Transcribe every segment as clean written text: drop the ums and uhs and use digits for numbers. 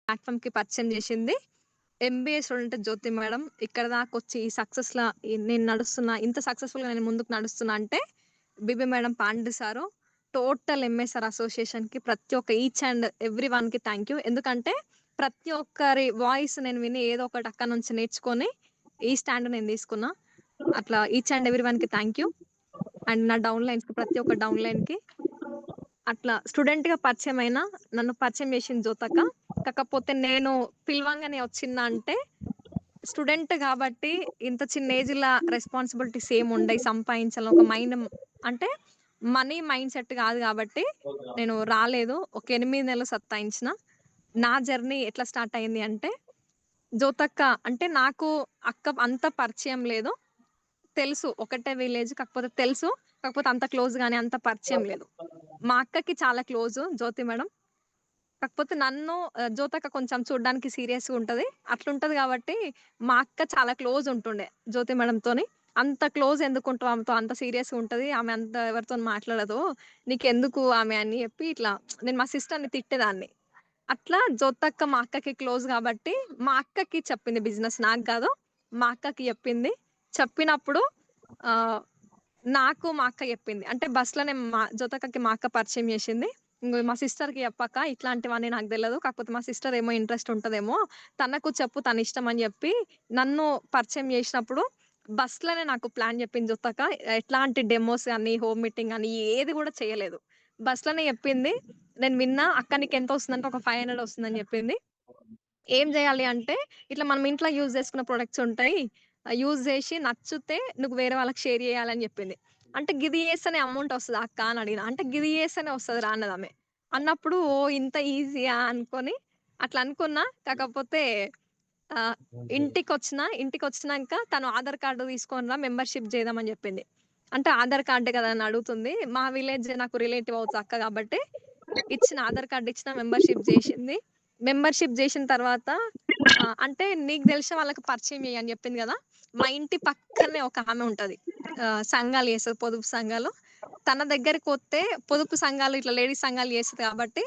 ప్లాట్‌ఫార్మ్‌కి పరిచయం చేసింది. MBA student జ్యోతి madam. ఇక్కడ దాకొచ్చి ఈ సక్సెస్‌లా నేను నడుస్తున్నా, ఇంత సక్సెస్‌ఫుల్‌గా నేను ముందుకు నడుస్తున్నా అంటే BB madam, Pandu sir, total MSR అసోసియేషన్‌కి ప్రతి ఒక్క ఈచ్ అండ్ ఎవ్రీ వన్‌కి థాంక్ యూ. ఎందుకంటే ప్రతి ఒక్కరి వాయిస్ నేను విని ఏదో ఒకటి అక్కడి నుంచి నేర్చుకొని ఈ స్టాండ్ నేను తీసుకున్నా. అట్లా ఈచ్ అండ్ ఎవ్రీ వన్‌కి థాంక్ యూ. అండ్ నా డౌన్‌లైన్స్‌కి ప్రతి ఒక్క డౌన్‌లైన్‌కి అట్లా స్టూడెంట్‌గా పరిచయమైనా నన్ను పరిచయం చేసింది జ్యోతక్క. కాకపోతే నేను పిలవంగానే వచ్చిందా అంటే స్టూడెంట్ గాబట్టి ఇంత చిన్న ఏజ్‌ల రెస్పాన్సిబిలిటీస్ ఏముండయి. సంపాదించాలని ఒక మైండ్ అంటే మనీ మైండ్ సెట్ గాదు గాబట్టి నేను రాలేదు. ఒక 8 నెలలు సత్తాయించిన. నా జర్నీ ఎట్లా స్టార్ట్ అయింది అంటే జ్యోతక్క అంటే నాకు అక్క అంత పరిచయం లేదు. తెలుసు. ఒకటే విలేజ్ కాకపోతే తెలుసు. కాకపోతే అంత క్లోజ్ గాని అంత పరిచయం లేదు. మా అక్కకి చాలా క్లోజు జ్యోతి మేడం. కాకపోతే నన్ను జ్యోతక్క కొంచెం చూడ్డానికి సీరియస్‌గా ఉంటది. అట్లుంటది గాబట్టి, మా అక్క చాలా క్లోజ్ ఉంటుండే జ్యోతి మేడంతోని. అంత క్లోజ్ ఎందుకుంటావు ఆమెతో అంత సీరియస్‌గా ఉంటది. ఆమె అంత ఎవరితోని మాట్లాడదు. నీకెందుకు ఆమె అని చెప్పి ఇట్లా నేను మా సిస్టర్‌ని తిట్టేదాన్ని. అట్లా జ్యోతక్క మా అక్కకి క్లోజ్ గాబట్టి, మా అక్కకి చెప్పింది బిజినెస్ నాకు గాదు. మా అక్కకి చెప్పింది. చెప్పినప్పుడు ఆహ్, నాకు మా అక్క చెప్పింది. అంటే బస్‌లోనే జ్యోతక్కకి మా అక్క పరిచయం చేసింది. ఇంగో మా సిస్టర్‌కి చెప్పక్క ఇట్లాంటివన్నీ నాకు తెలవదు. కాకపోతే మా సిస్టర్ ఏమో ఇంట్రెస్ట్ ఉంటదేమో. తనకు చెప్పు తన ఇష్టం అని చెప్పి నన్ను పరిచయం చేసినప్పుడు బస్‌లోనే నాకు ప్లాన్ చెప్పింది జ్యోతక్క. ఎట్లాంటి డెమోస్ గాని, హోమ్ మీటింగ్ గాని ఏది కూడా చేయలేదు. బస్‌లోనే చెప్పింది. నేను విన్నా అక్క నీకెంత వస్తుందంటే ఒక 500 వస్తుందని చెప్పింది. ఏం జేయాలి అంటే, ఇట్లా మనం ఇంట్లో యూజ్ చేసుకున్న ప్రొడక్ట్స్ ఉంటాయి. యూజ్ జేసి నచ్చితే నువ్వు వేరే వాళ్ళకి షేర్ జేయాలని జెప్పింది. అంటే గిది జేస్తేనే అమౌంట్ వస్తదా అక్క అని అడిగిన. అంటే గిది జేస్తేనే వస్తదిరా అన్నదామె. అన్నప్పుడు ఓహ్! ఇంత ఈజీయా అనుకోని అట్లా అనుకున్నా. కాకపోతే ఆహ్, ఇంటికొచ్చినంక తను ఆధార్ కార్డ్ తీసుకొని రా మెంబర్‌షిప్ జేద్దామని జెప్పింది. అంటే ఆధార్ కార్డే కదా అని అడుగుతుంది. మా విలేజ్ నాకు రిలేటివ్ అవుతది అక్క గాబట్టి ఇచ్చిన ఆధార్ కార్డ్ ఇచ్చిన మెంబర్‌షిప్ జేసింది. మెంబర్‌షిప్ జేసిన తర్వాత అంటే నీకు తెలిసిన వాళ్ళకి పరిచయం చెయ్యి అని జెప్పింది గదా! మా ఇంటి పక్కనే ఒక ఆమె ఉంటది. సంఘాలు చేస్తది. పొదుపు సంఘాలు. తన దగ్గరికొత్తే పొదుపు సంఘాలు ఇట్లా లేడీస్ సంఘాలు చేస్తది కాబట్టి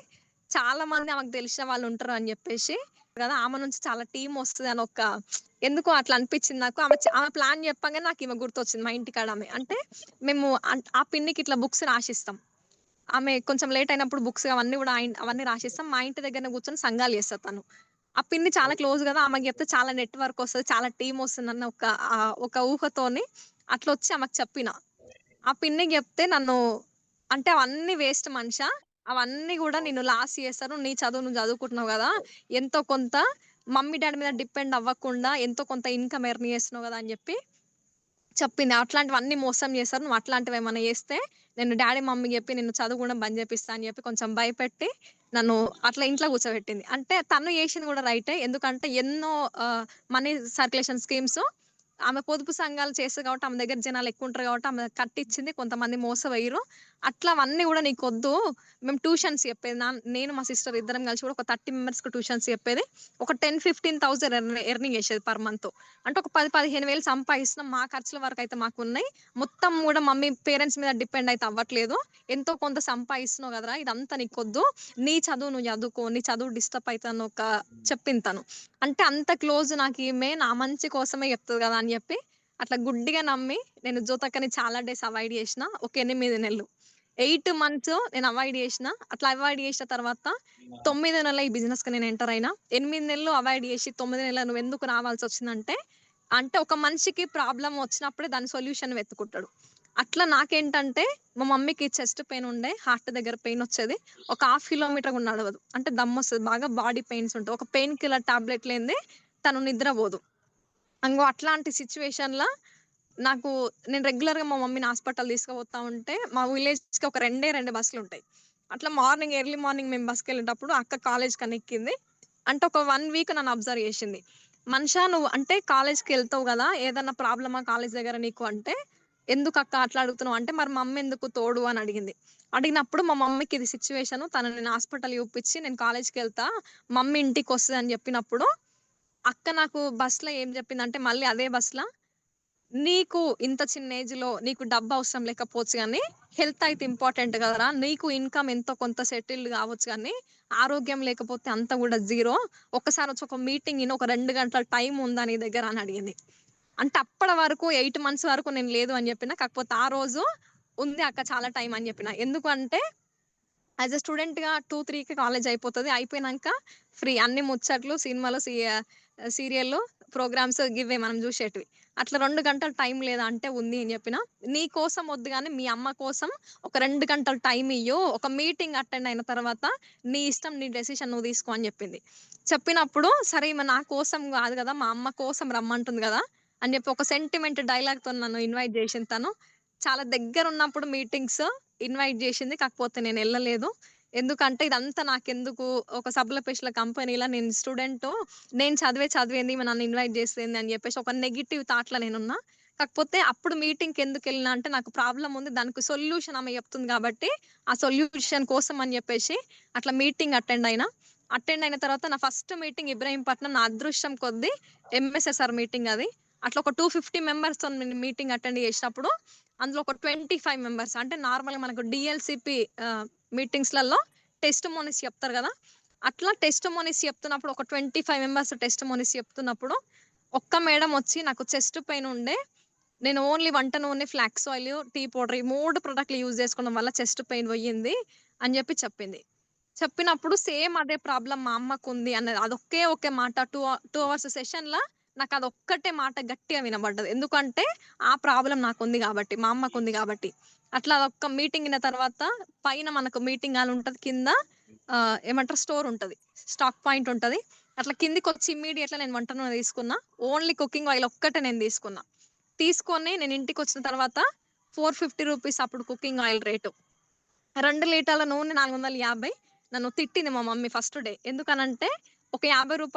చాలా మంది ఆమెకు తెలిసిన వాళ్ళు ఉంటారు అని జెప్పేసి గదా! ఆమె నుంచి చాలా టీమ్ వస్తదని ఒక ఎందుకో అట్లా అనిపిచ్చింది నాకు. ఆమె ప్లాన్ చెప్పంగానే నాకీమె గుర్తొచ్చింది మా ఇంటికాడ ఆమె. అంటే మేము ఆ పిన్నికి ఇట్లా బుక్స్ రాసిస్తాం. ఆమె కొంచెం లేట్ అయినప్పుడు బుక్స్ అవన్నీ గూడా అవన్నీ రాసిస్తాం. మా ఇంటి దగ్గరనే కూర్చొని సంఘాలు చేస్తది తను. ఆ పిన్ని చాలా క్లోజ్ గదా! ఆమెకి చెప్తే చాలా నెట్‌వర్క్ ఒస్తది. చాలా టీమ్ ఒస్తుందన్న ఒక ఊహతోని అట్లొచ్చి ఆమెకు చెప్పిన. ఆ పిన్నికి జెప్తే నన్ను అంటే అవన్నీ వేస్ట్ మనిషా. అవన్నీ గూడా నిన్ను లాస్ చేస్తారు. నీ చదువు నువ్వు చదువుకుంటున్నావు గదా! ఎంతో కొంత మమ్మీ, డ్యాడీ మీద డిపెండ్ అవ్వకుండా ఎంతో కొంత ఇన్‌కమ్ ఎర్న్ చేస్తున్నావు గదా! అని జెప్పి చెప్పింది. అట్లాంటివన్నీ మోసం చేశారు. నువ్వు అట్లాంటివేమన్నా చేస్తే నేను డ్యాడీ, మమ్మీకి చెప్పి నిన్ను చదువు బంద్ చేపిస్తా అని చెప్పి కొంచెం భయపెట్టి నన్ను అట్లా ఇంట్లో కూర్చోబెట్టింది. అంటే తను చేసింది కూడా రైటే. ఎందుకంటే ఎన్నో మనీ సర్క్యులేషన్ స్కీమ్స్ ఆమె పొదుపు సంఘాలు చేస్తది కాబట్టి ఆమె దగ్గర జనాలు ఎక్కువుంటారు కాబట్టి ఆమె కట్టిచ్చింది. కొంతమంది మోసపోయిర్రు. అట్లా అవన్నీ కూడా నీకొద్దు. మేము ట్యూషన్స్ చెప్పేది. నేను మా సిస్టర్ ఇద్దరం కలిసి కూడా ఒక 30 మెంబర్స్‌కి ట్యూషన్స్ చెప్పేది. ఒక 10, 15,000 ఎర్నింగ్ చేసేది పర్ మంత్. అంటే ఒక 10, 15,000 సంపాదిస్తున్నాం. మా ఖర్చుల వరకైతే మాకున్నయి. మొత్తం గూడా మమ్మీ పేరెంట్స్ మీద డిపెండ్ అయితే అవ్వట్లేదు. ఎంతో కొంత సంపాదిస్తున్నావు గదరా! ఇదంతా నీకొద్దు. నీ చదువు నువ్వు చదువుకో. నీ చదువు డిస్టర్బ్ అయితదని చెప్పింది తను. అంటే అంత క్లోజ్ నాకీమె నా మంచి కోసమే చెప్తది గదా! అని జెప్పి అట్లా గుడ్డిగా నమ్మి నేను జ్యోతక్కని చాలా డేస్ అవాయిడ్ జేసిన. ఒక 8 నెలలు. 8 మంత్స్ నేను అవాయిడ్ జేసిన. అట్లా అవాయిడ్ జేసిన తర్వాత 9 నెలల ఈ బిజినెస్‌కి నేను ఎంటర్ అయినా. 8 నెలలు అవాయిడ్ జేసి 9 నెలలు నువ్వెందుకు రావాల్సొచ్చిందంటే, అంటే ఒక మనిషికి ప్రాబ్లమ్ వచ్చినప్పుడే దాని సొల్యూషన్ వెతుకుంటాడు. అట్లా నాకేంటంటే, మా మమ్మీకి చెస్ట్ పెయిన్ ఉండే, హార్ట్ దగ్గర పెయిన్ వచ్చేది. ఒక హాఫ్ కిలోమీటర్ కూడా నడవదు. అంటే దమ్మొస్తది. బాగా బాడీ పెయిన్స్ ఉంటాయి. ఒక పెయిన్ కిల్లర్ టాబ్లెట్ లేనిదే తను నిద్రపోదు. అంగో అట్లాంటి సిట్యుయేషన్‌ల నాకు నేను రెగ్యులర్‌గా మా మమ్మీని హాస్పిటల్ తీసుకుపోతా ఉంటే, మా విలేజ్‌కి ఒక 2 బస్సులుంటాయి. అట్లా ఎర్లీ మార్నింగ్ మేము బస్‌కెళ్ళేటప్పుడు అక్క కాలేజ్‌కని ఎక్కింది. అంటే ఒక 1 వీక్ నన్ను అబ్జర్వ్ చేసింది. "మనిషా నువ్వు అంటే కాలేజ్‌కెళ్తావు గదా! ఏదన్నా ప్రాబ్లమా కాలేజ్ దగ్గర నీకు" అంటే, "ఎందుకక్క అట్లా అడుగుతున్నావు?" అంటే, "మరి మమ్మెందుకు తోడు" అని అడిగింది. అడిగినప్పుడు మా మమ్మీకి ఇది సిట్యుయేషను. తనని నేను హాస్పిటల్ చూపిచ్చి, "నేను కాలేజ్‌కెళ్తా. మమ్మీ ఇంటికొస్తది" అని చెప్పినప్పుడు, అక్క నాకు బస్‌లో ఏం చెప్పిందంటే, మళ్ళీ అదే బస్‌ల నీకు ఇంత చిన్న ఏజ్‌లో నీకు డబ్బవసరం లేకపోవచ్చు గానీ, హెల్త్ అయితే ఇంపార్టెంట్ గదరా! నీకు ఇన్‌కమ్ ఎంతో కొంత సెటిల్డ్ గావచ్చు గానీ, ఆరోగ్యం లేకపోతే అంతా కూడా జీరో. ఒక్కసారి వచ్చి ఒక మీటింగ్ ఇను, ఒక 2 గంటల టైం ఉందా నీ దగ్గర అని అడిగింది. అంటే అప్పటి వరకు 8 మంత్స్ వరకు నేను లేదు అని చెప్పిన. కాకపోతే ఆ రోజు ఉంది అక్క చాలా టైం అని చెప్పిన. ఎందుకంటే యాజ్ ఎ స్టూడెంట్‌గా 2, 3కి కాలేజ్ అయిపోతది. అయిపోయినంక ఫ్రీ అన్ని ముచ్చట్లు, సినిమాలు, సీరియల్‌లు, ప్రోగ్రామ్స్ గివ్వే మనం జూశేటివి. అట్లా 2 గంటలు టైం లేదా అంటే ఉంది అని జెప్పిన. నీ కోసం వద్దు గానీ మీ అమ్మ కోసం ఒక 2 గంటలు టైం ఇయ్యు. ఒక మీటింగ్ అటెండ్ అయిన తర్వాత నీ ఇష్టం, నీ డెసిషన్ నువ్వు తీసుకో అని జెప్పింది. చెప్పినప్పుడు సరే ఈమె నా కోసం గాదు గదా! మా అమ్మ కోసం రమ్మంటుంది గదా! అని జెప్పి ఒక సెంటిమెంట్ డైలాగ్‌తోని నన్ను ఇన్వైట్ జేసింది తను. చాలా దగ్గరున్నప్పుడు మీటింగ్స్ ఇన్వైట్ జేసింది. కాకపోతే నేనెళ్ళలేదు. ఎందుకంటే ఇదంతా నాకెందుకు, ఒక సబ్‌ల పెషల కంపెనీల నేను స్టూడెంటు, నేను చదివేంది ఈమె నన్ను ఇన్వైట్ చేసేదేంది అని చెప్పేసి ఒక నెగెటివ్ థాట్‌లో నేనున్నా. కాకపోతే అప్పుడు మీటింగ్‌కి ఎందుకెళ్ళినా అంటే నాకు ప్రాబ్లమ్ ఉంది. దానికి సొల్యూషన్ ఆమె చెప్తుంది కాబట్టి, ఆ సొల్యూషన్ కోసం అని చెప్పేసి అట్లా మీటింగ్ అటెండ్ అయినా. అటెండ్ అయిన తర్వాత నా ఫస్ట్ మీటింగ్ ఇబ్రహీంపట్నం. నా అదృష్టం కొద్దీ ఎంఎస్ఎస్ఆర్ మీటింగ్ అది. అట్లా ఒక 250 మెంబర్స్‌తోని మీటింగ్ అటెండ్ చేసినప్పుడు అందులో ఒక 25 మెంబర్స్ అంటే నార్మల్‌గా మనకు డీఎల్‌సీపీ మీటింగ్స్‌లలో టెస్టిమోనీస్ చెప్తారు గదా! అట్లా టెస్టిమోనీస్ చెప్తున్నప్పుడు ఒక 25 మెంబర్స్ టెస్టిమోనీస్ చెప్తున్నప్పుడు ఒక్క మేడమ్ వచ్చి నాకు చెస్ట్ పెయిన్ ఉండే. నేను ఓన్లీ వంట నూనె, ఫ్లాక్స్ ఆయిల్, టీ పౌడర్ ఈ 3 ప్రొడక్ట్‌లు యూజ్ చేసుకోవడం వల్ల చెస్ట్ పెయిన్ పోయింది అని చెప్పి చెప్పింది. చెప్పినప్పుడు సేమ్ అదే ప్రాబ్లమ్ మా అమ్మకుంది అన్నది. అదొక్కే ఒకే మాట 2 అవర్స్ సెషన్‌ల నాకదొక్కటే మాట గట్టిగా వినబడ్డది. ఎందుకంటే ఆ ప్రాబ్లమ్ నాకుంది గాబట్టి, మా అమ్మకుంది గాబట్టి. అట్లా అదొక్క మీటింగ్ ఇన తర్వాత పైన మనకు మీటింగ్ హాల్ ఉంటది. కింద ఏమంటారు స్టోర్ ఉంటది. స్టాక్ పాయింట్ ఉంటది. అట్లా కిందికొచ్చి ఇమ్మీడియేట్‌గా నేను వంట నూనె తీసుకున్నా. ఓన్లీ కుకింగ్ ఆయిల్ ఒక్కటే నేను తీసుకున్నా. తీసుకొని నేను ఇంటికొచ్చిన తర్వాత రూ. 450 అప్పుడు కుకింగ్ ఆయిల్ రేటు. 2 లీటర్ల నూనె 450. నన్ను తిట్టింది మా మమ్మీ ఫస్ట్ డే. ఎందుకనంటే, ఒక రూ. 50, రూ.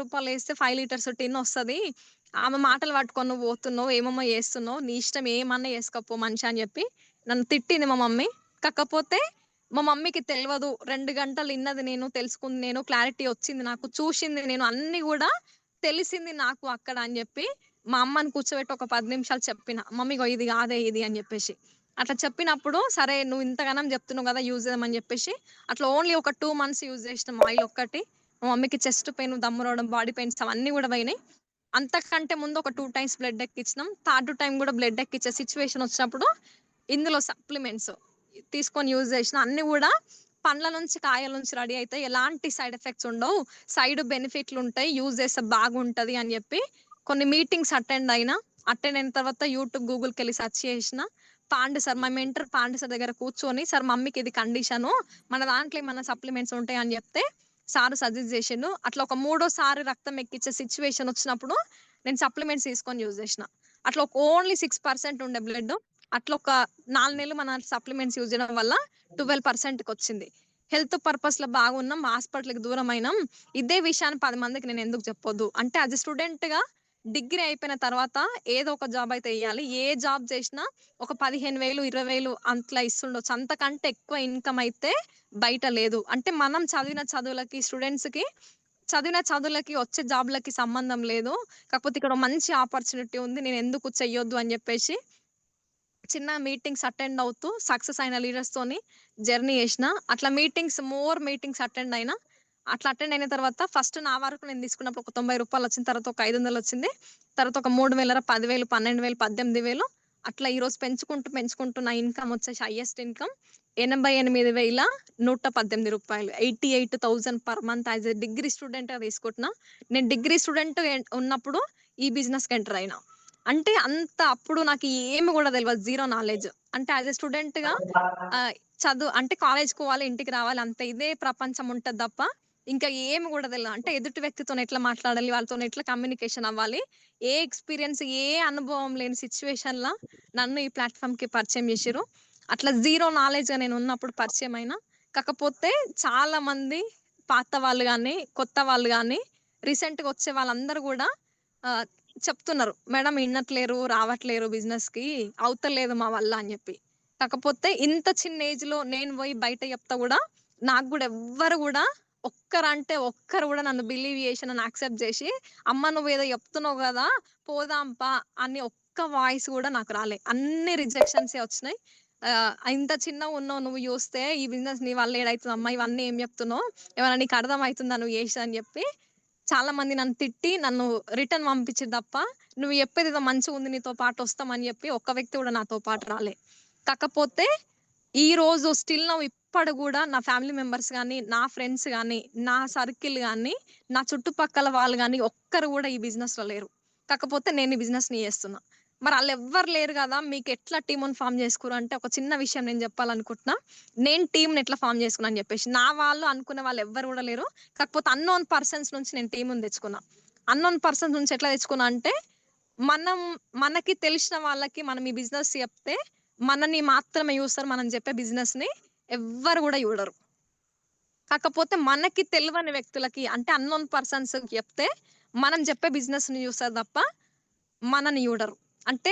100 ఏస్తే 5 లీటర్స్ టిన్ ఒస్తది. ఆమె మాటలు పట్టుకొని నువ్వు పోతున్నావు, ఏమేమో చేస్తున్నావు. నీ ఇష్టం ఏమన్నా చేసుకోపో మనిషి అని చెప్పి నన్ను తిట్టింది మా మమ్మీ. కాకపోతే మా మమ్మీకి తెలవదు. 2 గంటలు ఇన్నది నేను, తెలుసుకుంది నేను, క్లారిటీ వచ్చింది నాకు, చూసింది నేను, అన్నీ గూడా తెలిసింది నాకు అక్కడ అని చెప్పి మా అమ్మని కూర్చోబెట్టి ఒక 10 నిమిషాలు చెప్పిన. మమ్మీ ఇగో ఇది కాదే ఇది అని చెప్పేసి. అట్లా చెప్పినప్పుడు సరే నువ్వు ఇంతగనం చెప్తున్నావు కదా! యూజ్ చేయమని చెప్పేసి అట్లా ఓన్లీ ఒక 2 మంత్స్ యూజ్ చేసినాం ఆయిల్ ఒక్కటి. మా మమ్మీకి చెస్ట్ పెయిన్, దమ్ము రావడం, బాడీ పెయిన్స్ అవన్నీ కూడా పోయినాయి. అంతకంటే ముందు ఒక 2 టైమ్స్ బ్లడ్ ఎక్కిచ్చినాం. థర్డ్ టైమ్ కూడా బ్లడ్ ఎక్కిచ్చే సిట్యుయేషన్ వచ్చినప్పుడు ఇందులో సప్లిమెంట్స్ తీసుకొని యూజ్ చేసిన. అన్నీ కూడా పండ్ల నుంచి, కాయల నుంచి రెడీ అయితాయి. ఎలాంటి సైడ్ ఎఫెక్ట్స్ ఉండవు. సైడ్ బెనిఫిట్‌లుంటాయి. యూజ్ చేస్తే బాగుంటది అని చెప్పి కొన్ని మీటింగ్స్ అటెండ్ అయినా. అటెండ్ అయిన తర్వాత యూట్యూబ్, గూగుల్‌కెళ్ళి సెర్చ్ చేసిన. పాండు సార్ మా మెంటర్ పాండు సార్ దగ్గర కూర్చొని, "సార్ మమ్మీకి ఇది కండిషను. మన దాంట్లో ఏమన్నా సప్లిమెంట్స్ ఉంటాయా?" అని చెప్తే సారు సజెస్ట్ చేసిండు. అట్లా ఒక మూడోసారి రక్తం ఎక్కిచ్చే సిట్యుయేషన్ వచ్చినప్పుడు నేను సప్లిమెంట్స్ తీసుకొని యూజ్ చేసిన. అట్లా ఒక ఓన్లీ 6% ఉండే బ్లడ్. అట్లా ఒక 4 నెలలు మన సప్లిమెంట్స్ యూజ్ చేయడం వల్ల 12%కొచ్చింది. హెల్త్ పర్పస్‌లో బాగున్నాం. హాస్పిటల్‌కి దూరమైనాం. ఇదే విషయాన్ని 10 మందికి నేను ఎందుకు చెప్పొద్దు? అంటే యాస్ ఎ స్టూడెంట్‌గా డిగ్రీ అయిపోయిన తర్వాత ఏదో ఒక జాబ్ అయితే ఎయ్యాలి. ఏ జాబ్ చేసినా ఒక 15,000, 20,000 అట్లా ఇస్తుండొచ్చు. అంతకంటే ఎక్కువ ఇన్‌కమ్ అయితే బయట లేదు. అంటే మనం చదివిన చదువులకి, స్టూడెంట్స్‌కి చదివిన చదువులకి, వచ్చే జాబ్‌లకి సంబంధం లేదు. కాకపోతే ఇక్కడ మంచి ఆపర్చునిటీ ఉంది. నేనెందుకు చెయ్యొద్దు అని జెప్పేసి చిన్న మీటింగ్స్ అటెండ్ అవుతూ సక్సెస్ అయిన లీడర్స్‌తోని జర్నీ చేసిన. అట్లా మోర్ మీటింగ్స్ అటెండ్ అయినా. అట్లా అటెండ్ అయిన తర్వాత ఫస్ట్ నా వరకు నేను తీసుకున్నప్పుడు ఒక రూ. 90 వచ్చిన తర్వాత ఒక 500 వచ్చింది. తర్వాత ఒక 3,000, 10,000, 12,000, 18,000 అట్లా ఈరోజు పెంచుకుంటూ నా ఇన్‌కమ్ వచ్చేసి హైయెస్ట్ ఇన్‌కమ్ రూ. 88,118 88,000 per month as a degree స్టూడెంట్‌గా తీసుకుంటున్నా. నేను డిగ్రీ స్టూడెంట్ ఉన్నప్పుడు ఈ బిజినెస్‌కి ఎంటర్ అయినా. అంటే అంత అప్పుడు నాకు ఏమి గూడా తెలవదు. Zero knowledge. అంటే యాస్ ఎ స్టూడెంట్‌గా ఆహ్, అంటే కాలేజ్‌కి పోవాలి, ఇంటికి రావాలి అంతే. ఇదే ప్రపంచం ఉంటది తప్ప, ఇంకా ఏమి గూడా తెలవదు. అంటే ఎదుటి వ్యక్తితోని ఎట్లా మాట్లాడాలి, వాళ్ళతోని ఎట్లా కమ్యూనికేషన్ అవ్వాలి, ఏ ఎక్స్‌పీరియన్స్, ఏ అనుభవం లేని సిట్యుయేషన్‌ల నన్ను ఈ ప్లాట్‌ఫార్మ్‌కి పరిచయం చేషిర్రు. అట్లా జీరో నాలెడ్జ్‌గా నేనున్నప్పుడు పరిచయం అయినా. కాకపోతే చాలా మంది పాత వాళ్ళు గాని, కొత్త వాళ్ళు గాని, రీసెంట్‌గా వచ్చే వాళ్ళందరూ గూడా ఆహ్, చెప్తున్నారు. మేడం ఇనట్లేరు, రావట్లేరు బిజినెస్‌కి, అవుతలేదు మా వల్ల అని జెప్పి. కాకపోతే ఇంత చిన్న ఏజ్‌లో నేను బోయి బయట చెప్తా గూడా, నాకు గూడా ఎవ్వరు గూడా ఒక్కరంటే ఒక్కరు గూడా నన్ను బిలీవ్ జేసి, నన్ను యాక్సెప్ట్ జేసి, "అమ్మ నువ్వేదో చెప్తున్నావు గదా! పోదాం పా" అని ఒక్క వాయిస్ గూడా నాకు రాలే. అన్ని రిజెక్షన్సే వచ్చినాయి. ఇంత చిన్నగున్నావు నువ్వు జూస్తే ఈ బిజినెస్ నీ వల్ల ఏడైతదమ్మా ఇవన్నీ ఏం జెప్తున్నావు? ఏమన్నా నీకు అర్థమైతుందా నువ్వు జేసేది అని జెప్పి చాలా మంది నన్ను తిట్టి నన్ను రిటర్న్ పంపించిర్రు తప్ప, నువ్వు చెప్పేదేదో మంచిగుంది నీతో పాటు వస్తామని జెప్పి ఒక్క వ్యక్తి గూడా నాతో పాటు రాలే. కాకపోతే ఈరోజు స్టిల్ నౌ ఇప్పడు గూడా నా ఫ్యామిలీ మెంబర్స్ గాని, నా ఫ్రెండ్స్ గాని, నా సర్కిల్ గాని, నా చుట్టుపక్కల వాళ్ళు గాని ఒక్కరు గూడా ఈ బిజినెస్‌లో లేరు. కాకపోతే నేను ఈ బిజినెస్‌ని చేస్తున్నా. మరి ఆళ్ళెవ్వరు లేరు గదా! మీకెట్లా టీముని ఫార్మ్ చేసుకుర్రు అంటే ఒక చిన్న విషయం నేను జెప్పాలనుకుంటున్నా. నేను టీమ్‌ని ఎట్లా ఫార్మ్ చేసుకున్నా అని జెప్పేసి. నా వాళ్ళు అనుకునే వాళ్ళు ఎవ్వరు గూడా లేరు. కాకపోతే అన్‌నోన్ పర్సన్స్ నుంచి నేను టీముని తెచ్చుకున్నా. అన్‌నోన్ పర్సన్స్ నుంచి ఎట్లా తెచ్చుకున్నా అంటే, మనం మనకి తెలిసిన వాళ్ళకి మనం ఈ బిజినెస్ చెప్తే, మనని మాత్రమే చూస్తారు. మనం చెప్పే బిజినెస్‌ని ఎవ్వరు గూడా చూడరు. కాకపోతే మనకి తెలవని వ్యక్తులకి అంటే అన్‌నోన్ పర్సన్స్‌కి చెప్తే, మనం చెప్పే బిజినెస్‌ని చూస్తారు తప్ప, మనని చూడరు. అంటే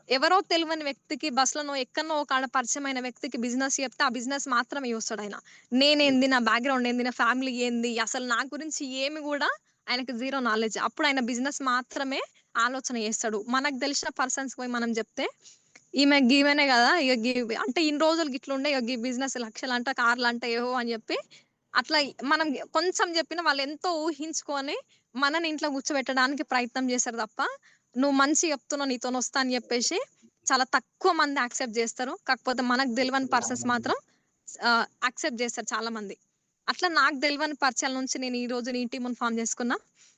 ఎవరో తెలవని వ్యక్తికి బస్‌లోనో, ఎక్కడనో ఒక ఆడ పరిచయమైన వ్యక్తికి బిజినెస్ చెప్తే, ఆ బిజినెస్ మాత్రమే చూస్తాడాయన. నేనేంది, నా బ్యాక్‌గ్రౌండ్ ఏంది, నా ఫ్యామిలీ ఏంది, అసలు నా గురించి ఏమి గూడా ఆయనకి జీరో నాలెడ్జ్. అప్పుడు ఆయన బిజినెస్ మాత్రమే ఆలోచన చేస్తాడు. మనకు తెలిసిన పర్సన్స్‌కి పోయి మనం చెప్తే, ఈమె గీమెనే గదా! ఇగ అంటే ఇన్ని రోజులు గిట్లుండే ఇగ గీ బిజినెస్ లక్షలంట, కార్లంట ఏవో అని జెప్పి, అట్లా మనం కొంచెం జెప్పినా వాళ్ళెంతో ఊహించుకొని, మనని ఇంట్లో కూర్చోబెట్టడానికి ప్రయత్నం చేస్తారు తప్ప, నువ్వు మంచిగా చెప్తున్నావు నీతోనొస్తా అని జెప్పేసి, చాలా తక్కువ మంది యాక్సెప్ట్ జేస్తారు. కాకపోతే మనకు దెలవని పర్సన్స్ మాత్రం యాక్సెప్ట్ జేస్తారు చాలా మంది. అట్లా నాకు దెలవని పరిచయాల నుంచి నేను ఈరోజు నీ టీముని ఫార్మ్ జేసుకున్నా.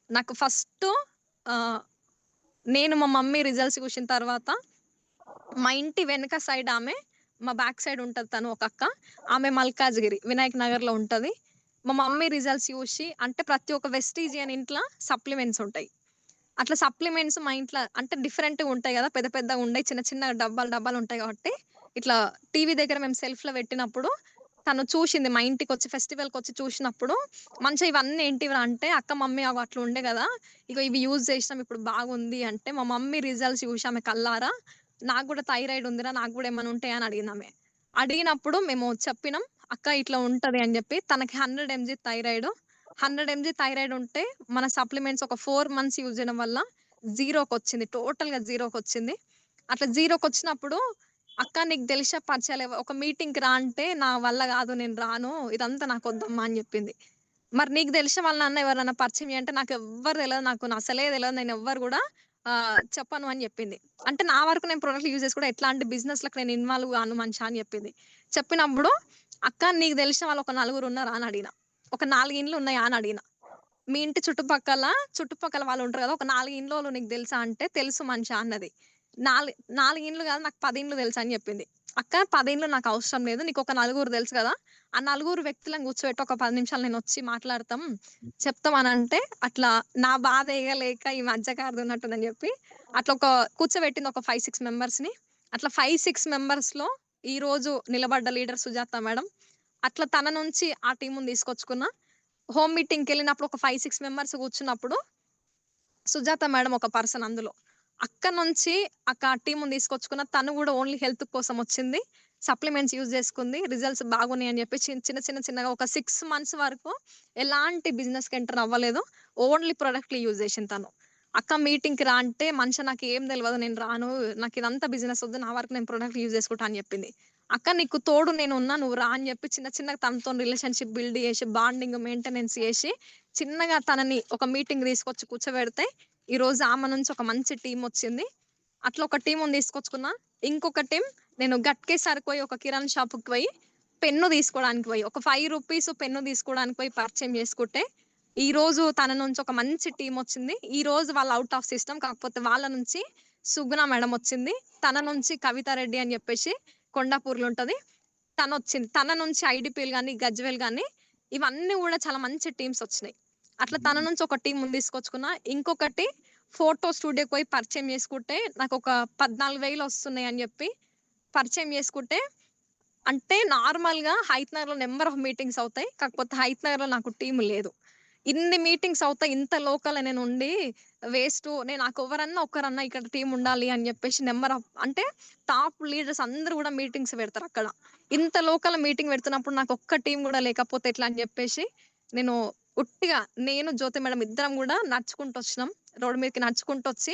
నాకు ఫస్టు ఆహ్, నేను మా మమ్మీ రిజల్ట్స్ చూసిన తర్వాత మా ఇంటి వెనక సైడ్ ఆమె, మా బ్యాక్ సైడ్ ఉంటది తను ఒక అక్క. ఆమె మల్కాజ్‌గిరి, వినాయక్ నగర్‌లో ఉంటది. మా మమ్మీ రిజల్ట్స్ చూసి అంటే ప్రతి ఒక్క వెస్టీజియన్ ఇంట్ల సప్లిమెంట్స్ ఉంటాయి. అట్లా సప్లిమెంట్స్ మా ఇంట్ల అంటే డిఫరెంట్‌గా ఉంటాయి గదా! పెద్ద పెద్దగా ఉండయి. చిన్న చిన్న డబ్బాలు డబ్బాలు ఉంటాయి గాబట్టి, ఇట్లా టీవీ దగ్గర మేము సెల్ఫ్‌లో పెట్టినప్పుడు తను చూషింది. మా ఇంటికొచ్చి ఫెస్టివల్‌కొచ్చి చూషినప్పుడు, మంచిగా ఇవన్నీ ఏంటివిరా అంటే, "అక్క మమ్మీ అగో అట్లా ఉండే గదా! ఇగో ఇవి యూజ్ చేసినాం ఇప్పుడు బాగుంది" అంటే, మా మమ్మీ రిజల్ట్స్ చూసి ఆమె కళ్ళారా, "నాకు గూడా థైరాయిడ్ ఉందిరా, నాకు గూడా ఏమన్నా ఉంటాయా?" అని అడిగిందామె. అడిగినప్పుడు మేము చెప్పినాం. "అక్క ఇట్లా ఉంటది" అని జెప్పి. తనకి 100 ఎంజీ థైరాయిడ్. 100 ఎంజీ థైరాయిడ్ ఉంటే, మన సప్లిమెంట్స్ ఒక 4 మంత్స్ యూజ్ చేయడం వల్ల జీరోకొచ్చింది. టోటల్‌గా జీరోకొచ్చింది. అట్లా జీరోకొచ్చినప్పుడు, "అక్క నీకు తెలిసిన పరిచయాలు ఒక మీటింగ్‌కి రా" అంటే, "నా వల్ల గాదు నేను రాను. ఇదంతా నాకొద్దమ్మా" అని జెప్పింది. మరి నీకు తెలిసిన వాళ్ళనన్నా ఎవరైనా పరిచయం చెయ్యి అంటే, నాకెవ్వరు తెలవదు. నాకు అసలే తెలవదు. నేనెవ్వరు గూడా చెప్పను అని జెప్పింది. అంటే నా వరకు నేను ప్రొడక్ట్‌లు యూజ్ చేసి కూడా ఎట్లాంటి బిజినెస్‌లకి నేను ఇన్వాల్వ్ గాను మనిషా అని జెప్పింది. చెప్పినప్పుడు, "అక్క నీకు తెలిసిన వాళ్ళు ఒక నలుగురున్నారా" అని అడిగిన. "ఒక 4 ఇండ్లున్నాయా" అని అడిగిన. "మీ ఇంటి చుట్టుపక్కల వాళ్ళుంటరు గదా! ఒక 4 ఇండ్లోలు నీకు తెలుసా?" అంటే, "తెలుసు మనిషా" అన్నది. 4 ఇండ్లు గాదు నాకు 10 ఇండ్లు తెలుసని జెప్పింది. "అక్క 10 ఇండ్లు నాకవసరం లేదు. నీకొక నలుగురు తెలుసు గదా! ఆ నలుగురు వ్యక్తులను కూర్చోబెట్టి ఒక 10 నిమిషాలు నేనొచ్చి మాట్లాడతాం, చెప్తాం" అనంటే, అట్లా నా బాధ ఎగలేక ఈ మధ్య కారుతున్నట్టుందని జెప్పి, అట్లా కూర్చోబెట్టింది ఒక 5, 6 మెంబర్స్‌ని. అట్లా 5, 6 మెంబర్స్‌లో ఈరోజు నిలబడ్డ లీడర్ సుజాత మేడం. అట్లా తన నుంచి ఆ టీముని తీసుకొచ్చుకున్నా. హోమ్ మీటింగ్‌కెళ్ళినప్పుడు ఒక 5, 6 మెంబర్స్ కూర్చున్నప్పుడు, సుజాత మేడం ఒక పర్సన్ అందులో. అక్కడి నుంచి టీముని తీసుకొచ్చుకున్న. తను గూడా ఓన్లీ హెల్త్ కోసం వచ్చింది. సప్లిమెంట్స్ యూజ్ చేసుకుంది. రిజల్ట్స్ బాగున్నాయని జెప్పి చిన్నగా ఒక 6 మంత్స్ వరకు ఎలాంటి బిజినెస్‌కి ఎంటర్ అవ్వలేదు. ఓన్లీ ప్రొడక్ట్‌లు యూజ్ చేసింది తను. "అక్క మీటింగ్‌కి రా" అంటే, "మనిషా నాకేం తెలవదు. నేను రాను. నాకిదంతా బిజినెస్ వద్దు. నా వరకు నేను ప్రొడక్ట్‌లు యూజ్ చేసుకుంటా" అని జెప్పింది. "అక్క నీకు తోడు నేనున్నా. నువ్వు రా" అని జెప్పి చిన్నగా తనతోని రిలేషన్‌షిప్ బిల్డ్ చేసి, బాండింగ్ మెయింటెనెన్స్ చేసి, చిన్నగా తనని ఒక మీటింగ్ తీసుకొచ్చి కూర్చోబెడితే, ఈరోజు ఆమె నుంచి ఒక మంచి టీమొచ్చింది. అట్లా ఒక టీముని తీసుకొచ్చుకున్నా. ఇంకొక టీమ్ నేను గట్కే సరుకు ఒక కిరాణా షాపుకి పోయి, పెన్ను తీసుకోవడానికి పోయి, ఒక రూ. 5 పెన్ను తీసుకోవడానికి పోయి పరిచయం చేసుకుంటే, ఈరోజు తన నుంచి ఒక మంచి టీమొచ్చింది. ఈరోజు వాళ్ళు ఔట్ ఆఫ్ సిస్టమ్. కాకపోతే వాళ్ళ నుంచి సుగుణ మేడమ్ వచ్చింది. తన నుంచి కవిత రెడ్డి అని చెప్పేసి కొండాపూర్‌లో ఉంటది. తనొచ్చింది. తన నుంచి ఐడీపీలు గాని, గజ్వెల్ గాని ఇవన్నీ గూడా చాలా మంచి టీమ్స్ వచ్చినాయి. అట్లా తన నుంచి ఒక టీమ్‌ని తీసుకొచ్చుకున్నా. ఇంకొకటి ఫోటో స్టూడియోకి పోయి పరిచయం చేసుకుంటే, నాకొక 14,000 వస్తున్నాయని జెప్పి పరిచయం చేసుకుంటే, అంటే నార్మల్‌గా హయత్ నగర్‌లో నంబర్ ఆఫ్ మీటింగ్స్ అవుతాయి. కాకపోతే హయత్ నగర్‌లో నాకు టీమ్ లేదు. ఇన్ని మీటింగ్స్ అవుతాయి. ఇంత లోకల్‌లో నేనుండి వేస్టు. నాకెవరన్నా ఒక్కరన్నా ఇక్కడ టీమ్ ఉండాలి అని జెప్పేసి నంబర్ ఆఫ్ అంటే టాప్ లీడర్స్ అందరూ గూడా మీటింగ్స్ పెడతారక్కడ. ఇంత లోకల్‌లో మీటింగ్ పెడుతున్నప్పుడు నాకొక్క టీమ్ గూడా లేకపోతే ఎట్లా అని జెప్పేసి, నేను ఉట్టిగా నేను, జ్యోతి మేడమ్ ఇద్దరం గూడా నడుచుకుంటొచ్చినాం. రోడ్ మీదకి నడుచుకుంటొచ్చి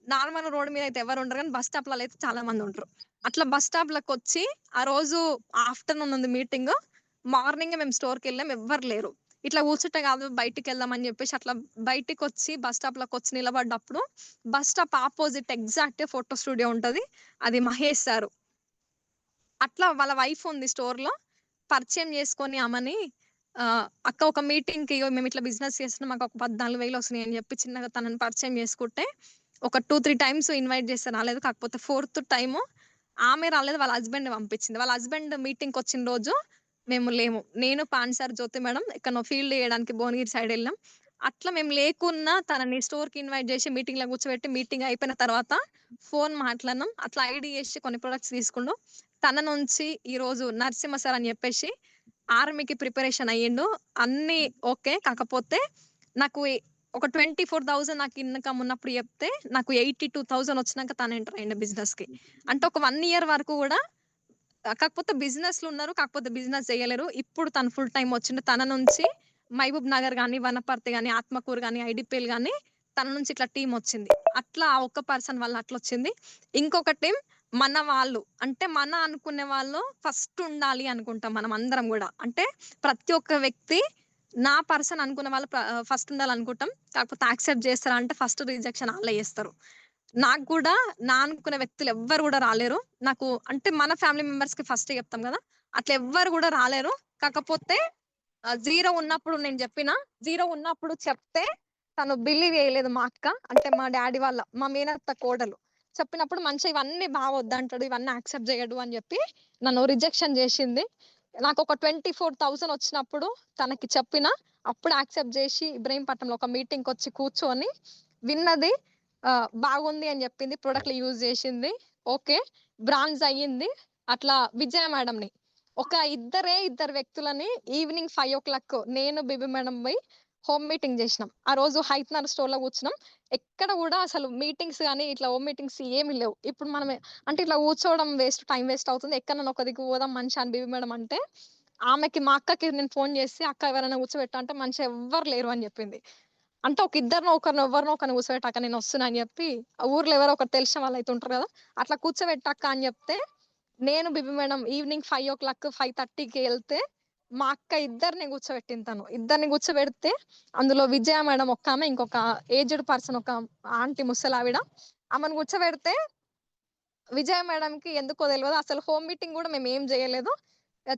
నార్మల్ రోడ్ మీద అయితే ఎవరు ఉండరు గానీ బస్ స్టాప్‌లలో అయితే చాలా మందుంటరు. అట్లా బస్ స్టాప్‌లకొచ్చి ఆ రోజు ఆఫ్టర్‌నూన్ ఉంది మీటింగు. మార్నింగే మేము స్టోర్‌కెళ్ళాం. ఎవ్వరు లేరు. ఇట్లా కూర్చుంటే కాదు బయటికెళ్దాం అని చెప్పేసి అట్లా బయటికొచ్చి బస్ స్టాప్‌లకొచ్చి నిలబడ్డప్పుడు bus stop opposite exact photo studio ఉంటది. అది మహేష్ సారు. అట్లా వాళ్ళ వైఫ్ ఉంది స్టోర్‌లో. పరిచయం చేసుకొని ఆమెని "అక్క ఒక మీటింగ్‌కి ఇగో మేమిట్లా బిజినెస్ చేస్తున్నాం. మాకొక 14,000 వస్తున్నాయి" అని చెప్పి చిన్నగా తనని పరిచయం చేసుకుంటే, ఒక 2, 3 టైమ్స్ ఇన్వైట్ చేస్తే రాలేదు. కాకపోతే ఫోర్త్ టైము ఆమె రాలేదు. వాళ్ళ హస్బెండ్‌ని పంపించింది. వాళ్ళ హస్బెండ్ మీటింగ్‌కొచ్చిన రోజు మేము లేము. నేను, పాన్ సార్, జ్యోతి మేడం ఎక్కడనో ఫీల్డ్ చేయడానికి భువనగిరి సైడ్ ఎళ్ళాం. అట్లా మేము లేకున్నా తనని స్టోర్‌కి ఇన్వైట్ చేసి మీటింగ్‌లో కూర్చోబెట్టి మీటింగ్ అయిపోయిన తర్వాత ఫోన్ మాట్లాడినాం. అట్లా ఐడీ చేసి కొన్ని ప్రొడక్ట్స్ తీసుకుండు. తన నుంచి ఈరోజు నరసింహ సార్ అని చెప్పేసి ఆర్మీకి ప్రిపరేషన్ అయ్యిండు. అన్నీ ఓకే. కాకపోతే నాకు ఒక 24,000 నాకు ఇన్‌కమ్ ఉన్నప్పుడు చెప్తే, నాకు 82,000 వచ్చినాక తను ఎంటర్ అయ్యిండు బిజినెస్‌కి. అంటే ఒక 1 ఇయర్ వరకు గూడా కాకపోతే బిజినెస్‌లో ఉన్నారు. కాకపోతే బిజినెస్ చేయలేరు. ఇప్పుడు తను ఫుల్ టైమ్ వచ్చిండు. తన నుంచి మహబూబ్ నగర్ గాని, వనపర్తి గాని, ఆత్మకూరు గాని, ఐడిపిఎల్ గాని తన నుంచి ఇట్లా టీమ్ వచ్చింది. అట్లా ఆ ఒక్క పర్సన్ వల్ల అట్లొచ్చింది. ఇంకొక టీమ్ మన వాళ్ళు. అంటే మన అనుకునే వాళ్ళు ఫస్ట్ ఉండాలి అనుకుంటాం మనం అందరం గూడా. అంటే ప్రతి ఒక్క వ్యక్తి నా పర్సన్ అనుకున్న వాళ్ళు ఫస్ట్ ఉండాలనుకుంటాం. కాకపోతే యాక్సెప్ట్ చేస్తారా అంటే ఫస్ట్ రిజెక్షన్ ఆళ్ళే చేస్తారు. నాకు గూడా నా అనుకునే వ్యక్తులు ఎవ్వరు గూడా రాలేరు. నాకు అంటే మన ఫ్యామిలీ మెంబర్స్‌కి ఫస్టే చెప్తాం గదా! అట్లా ఎవ్వరు గూడా రాలేరు. కాకపోతే 0 ఉన్నప్పుడు నేను జెప్పిన. 0 ఉన్నప్పుడు చెప్తే తను బిలీవ్ చేయలేదు మా అక్క. అంటే మా డ్యాడీ వాళ్ళ మా మేనత్త కోడలు. చెప్పినప్పుడు మంచిగా ఇవన్నీ వద్దంటాడు. ఇవన్నీ యాక్సెప్ట్ జేయడు అని జెప్పి నన్ను రిజెక్షన్ జేసింది. నాకొక 24,000 వచ్చినప్పుడు తనకి చెప్పిన. అప్పుడు యాక్సెప్ట్ జేసి ఇబ్రహీంపట్నంలో ఒక మీటింగ్‌కొచ్చి కూర్చొని విన్నది. బాగుంది అని జెప్పింది. ప్రొడక్ట్‌లు యూజ్ జేసింది. ఓకే. బ్రాంజ్ అయ్యింది. అట్లా విజయ మేడంని ఒక ఇద్దరు వ్యక్తులని ఈవినింగ్ 5:00 నేను, బేబీ మేడం బోయి హోమ్ మీటింగ్ జేసినాం. ఆ రోజు హైతనర్ స్టోర్‌లో కూర్చున్నాం. ఎక్కడ గూడా అసలు మీటింగ్స్ గాని, ఇట్లా హోమ్ మీటింగ్స్ ఏమి లేవు. ఇప్పుడు మనం అంటే ఇట్లా కూర్చోవడం వేస్ట్, టైమ్ వేస్ట్ అవుతుంది. ఎక్కడనన్నా ఒక దిక్కు పోదాం మనిషి అని బేబీ మేడం అంటే, ఆమెకి మా అక్కకి నేను ఫోను జేసి, "అక్క ఎవరైనా కూర్చోబెట్టు" అంటే మనిషి ఎవ్వరు లేరు అని జెప్పింది. అంటే ఒక ఇద్దరినో ఒకరినో ఎవ్వరినో ఒకరిని కూర్చోబెట్టాక నేనొస్తున్నా అని జెప్పి, ఆ ఊర్లో ఎవరో ఒకరు తెలిసిన వాళ్ళైతే ఉంటారు గదా! అట్లా కూర్చోబెట్టక్క అని జెప్తే, నేను బిబి మేడం ఈవినింగ్ 5:00, 5:30కి ఎళ్తే, మా అక్క ఇద్దరిని కూర్చోబెట్టింది తను. ఇద్దరిని కూర్చోబెడితే, అందులో విజయ మేడం ఒక్కామె, ఇంకొక ఏజ్డ్ పర్సన్ ఒక ఆంటీ ముసలావిడ. ఆమెను కూర్చోబెడితే విజయ మేడంకి ఎందుకో తెలవదు. అసలు హోమ్ మీటింగ్ గూడా మేమేం జేయలేదు.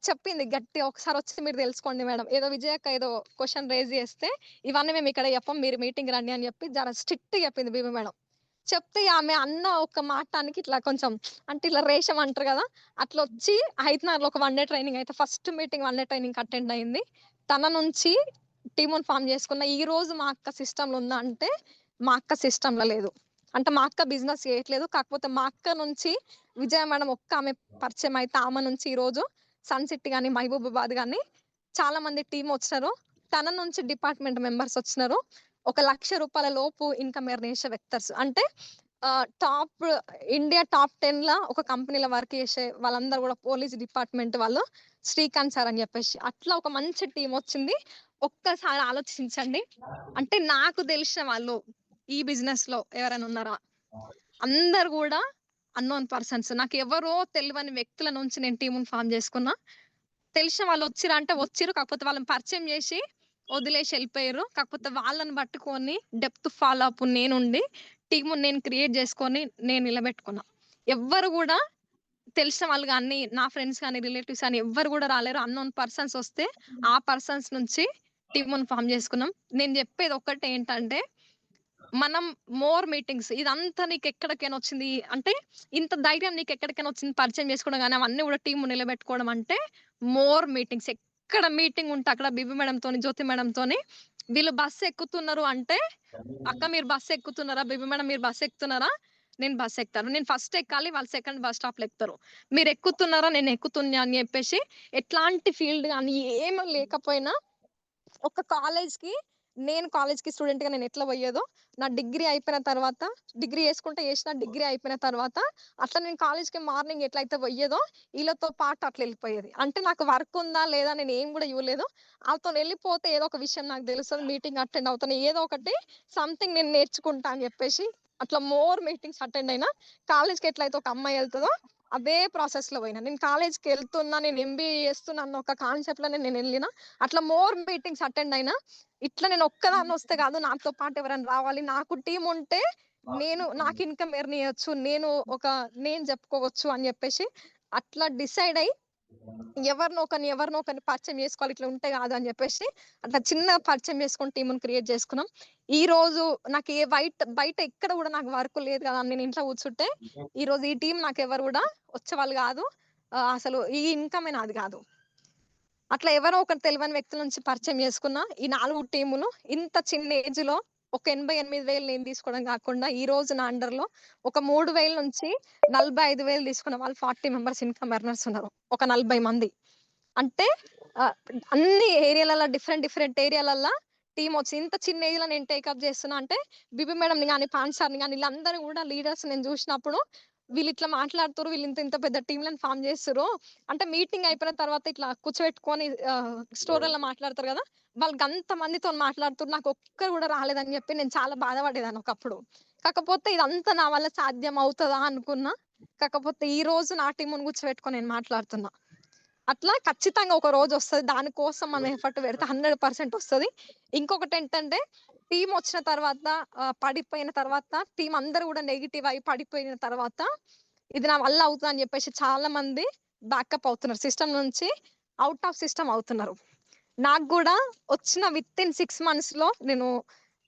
చెప్పింది గట్టిగా "ఒకసారొచ్చి మీరు తెలుసుకోండి మేడం." ఏదో విజయక్క ఏదో క్వెషన్ రైజ్ చేస్తే, "ఇవన్నీ మేమిక్కడ చెప్పం. మీరు మీటింగ్ రండి" అని చెప్పి జర స్ట్రిక్ట్‌గా చెప్పింది బీబీ మేడం. చెప్తే ఆమె అన్న ఒక్క మాటానికి ఇట్లా కొంచెం అంటే ఇట్లా రేషం అంటారు గదా! అట్లొచ్చి హైతనర్‌లో ఒక 1 డే ట్రైనింగ్ అయితే ఫస్ట్ మీటింగ్ 1 డే ట్రైనింగ్‌కి అటెండ్ అయింది. తన నుంచి టీముని ఫార్మ్ చేసుకున్న. ఈరోజు మా అక్క సిస్టమ్‌లో ఉందా అంటే, మా అక్క సిస్టమ్‌లో లేదు. అంటే మా అక్క బిజినెస్ చేయట్లేదు. కాకపోతే మా అక్క నుంచి విజయ మేడం ఒక్క ఆమె పరిచయం అయితే ఆమె నుంచి ఈరోజు సన్ సిటీ గాని, మహబూబాబాద్ గాని చాలా మంది టీమ్ వచ్చినారు. తన నుంచి డిపార్ట్‌మెంట్ మెంబర్స్ వచ్చినారు. ఒక రూ. 1,00,000 లోపు ఇన్‌కమ్ ఎర్న్ చేసే వ్యక్తర్స్. అంటే టాప్ ఇండియా టాప్ 10ల ఒక కంపెనీలో వర్క్ చేసే వాళ్ళందరూ గూడా పోలీస్ డిపార్ట్‌మెంట్ వాళ్ళు శ్రీకాంత్ సార్ అని జెప్పేసి. అట్లా ఒక మంచి టీమ్ వచ్చింది. ఒక్కసారి ఆలోచించండి. అంటే నాకు తెలిసిన వాళ్ళు ఈ బిజినెస్‌లో ఎవరైనా ఉన్నారా? అందరూ గూడా అన్‌నోన్ పర్సన్స్. నాకెవరో తెలవని వ్యక్తుల నుంచి నేను టీమ్‌ని ఫార్మ్ జేసుకున్నా. తెలిసిన వాళ్ళొచ్చిర్రా అంటే వచ్చిర్రు. కాకపోతే వాళ్ళని పరిచయం జేసి వదిలేసి ఎళ్ళిపోయిర్రు. కాకపోతే వాళ్ళని పట్టుకొని డెప్త్ ఫాలో అప్ నేనుండి టీమ్‌ని నేను క్రియేట్ జేసుకొని నేను నిలబెట్టుకున్నా. ఎవ్వరు గూడా తెలిసిన వాళ్ళు గాని, నా ఫ్రెండ్స్ గాని, రిలేటివ్స్ గాని ఎవ్వరు గూడా రాలేరు. అన్‌నోన్ పర్సన్స్ వస్తే ఆ పర్సన్స్ నుంచి టీమ్‌ని ఫార్మ్ జేసుకున్నాం. నేను జెప్పేది ఒక్కటే ఏంటంటే మనం మోర్ మీటింగ్స్ ఇదంతా నీకెక్కడికైనా వచ్చింది అంటే, ఇంత ధైర్యం నీకెక్కడికైనా వచ్చింది పరిచయం చేసుకోవడం గాని, అవన్నీ గూడా టీమ్ నిలబెట్టుకోవడం అంటే, మోర్ మీటింగ్స్. ఎక్కడ మీటింగ్ ఉంటే అక్కడ బిబి మేడంతోని, జ్యోతి మేడంతోని వీళ్ళు బస్ ఎక్కుతున్నారు అంటే, "అక్క మీరు బస్ ఎక్కుతున్నారా? బేబీ మేడం మీరు బస్ ఎక్కుతున్నారా?" నేను బస్ ఎక్కుతాను. నేను ఫస్ట్ ఎక్కాలి. వాళ్ళు సెకండ్ బస్ స్టాప్‌లో ఎక్కుతారు. "మీరు ఎక్కుతున్నారా? నేను ఎక్కుతున్నా" అని చెప్పేసి ఎట్లాంటి ఫీల్డ్ గాని ఏమి లేకపోయినా ఒక కాలేజ్‌కి నేను కాలేజ్‌కి స్టూడెంట్‌గా నేనెట్లా పోయేదో, నా డిగ్రీ అయిపోయిన తర్వాత డిగ్రీ చేసుకుంటే చేసిన, డిగ్రీ అయిపోయిన తర్వాత అట్లా నేను కాలేజ్‌కి మార్నింగ్ ఎట్లయితే పోయేదో, ఈళ్ళతో పాటు అట్లా ఎళ్ళిపోయేది. అంటే నాకు వర్క్ ఉందా? లేదా? నేను ఏం గూడా చూడలేదు. ఆళ్ళతోనెళ్ళిపోతే ఏదో ఒక విషయం నాకు తెలుస్తది. మీటింగ్ అటెండ్ అవుతాను. ఏదో ఒకటి సంథింగ్ నేను నేర్చుకుంటా అని జెప్పేసి అట్లా మోర్ మీటింగ్స్ అటెండ్ అయినా. కాలేజ్‌కి ఎట్లయితే ఒక అమ్మాయి ఎళ్తదో, అదే ప్రాసెస్‌లో పోయినా. నేను కాలేజ్‌కెళ్తున్నా, నేను ఎంబీఏ చేస్తున్నా అన్న ఒక కాన్సెప్ట్‌లోనే నేనెళ్ళినా. అట్లా మోర్ మీటింగ్స్ అటెండ్ అయినా. ఇట్లా నేను ఒక్కదాన్నొస్తే కాదు, నాతో పాటు ఎవరైనా రావాలి. నాకు టీమ్ ఉంటే నాకు ఇన్‌కమ్ ఎర్న్ చేయొచ్చు. నేను చెప్పుకోవచ్చు అని చెప్పేసి అట్లా డిసైడ్ అయ్యి ఎవరినో ఒకరిని పరిచయం చేసుకోవాలి. ఇట్లా ఉంటే కాదు అని చెప్పేసి అట్లా చిన్నగా పరిచయం చేసుకొని టీమ్‌ని క్రియేట్ చేసుకున్నాం. ఈరోజు నాకు బయట ఎక్కడ కూడా నాకు వర్క్ లేదు కదా అని నేను ఇంట్లో కూర్చుంటే, ఈరోజు ఈ టీమ్ నాకెవరు కూడా వచ్చేవాళ్ళు కాదు. అసలు ఈ ఇన్‌కమే నాది కాదు. అట్లా ఎవరో ఒకరు తెలవని వ్యక్తుల నుంచి పరిచయం చేసుకున్న ఈ 4 టీములు ఇంత చిన్న ఏజ్‌లో ఒక 88,000 నేను తీసుకోవడం కాకుండా, ఈ రోజు నా అండర్‌లో ఒక 3,000 నుంచి 45,000 తీసుకున్న వాళ్ళు 40 మెంబర్స్ ఇన్‌కమ్ ఎర్నర్స్ ఉన్నారు. ఒక 40 మంది. అంటే ఆహ్, అన్ని ఏరియాలల్ల డిఫరెంట్ ఏరియాలల్ల టీమొచ్చి ఇంత చిన్న ఏజ్‌లో నేను టేకప్ చేస్తున్నా అంటే, బిబి మేడంని గాని, పాన్ సార్‌ని గాని వీళ్ళందరూ కూడా లీడర్స్ నేను చూసినప్పుడు, వీళ్ళిట్లా మాట్లాడుతుర్రు, వీళ్ళింత పెద్ద టీమ్‌లని ఫార్మ్ చేస్తుర్రు. అంటే మీటింగ్ అయిపోయిన తర్వాత ఇట్లా కూర్చోబెట్టుకొని స్టోరీలో మాట్లాడతారు గదా! వాళ్ళు గంత మందితోని మాట్లాడుతుర్రు. నాకు ఒక్కరు గూడా రాలేదని జెప్పి నేను చాలా బాధపడేదాన్ని ఒకప్పుడు. కాకపోతే ఇదంతా నా వల్ల సాధ్యం అవుతదా అనుకున్నా. కాకపోతే ఈ రోజు నా టీమ్‌ని కూర్చోబెట్టుకొని నేను మాట్లాడుతున్నా. అట్లా ఖచ్చితంగా ఒక రోజొస్తది. దానికోసం మనం ఎఫర్ట్ పెడితే 100% వస్తది. ఇంకొకటేంటంటే టీమొచ్చిన తర్వాత పడిపోయిన తర్వాత టీమ్ అందరూ గూడా నెగెటివ్ అయి పడిపోయిన తర్వాత ఇది నా వల్ల అవుతదని జెప్పేసి చాలా మంది బ్యాకప్ అవుతున్నారు. సిస్టమ్ నుంచి ఔట్ ఆఫ్ సిస్టమ్ అవుతున్నారు. నాకు గూడా వచ్చిన వితిన్ 6 మంత్స్‌లో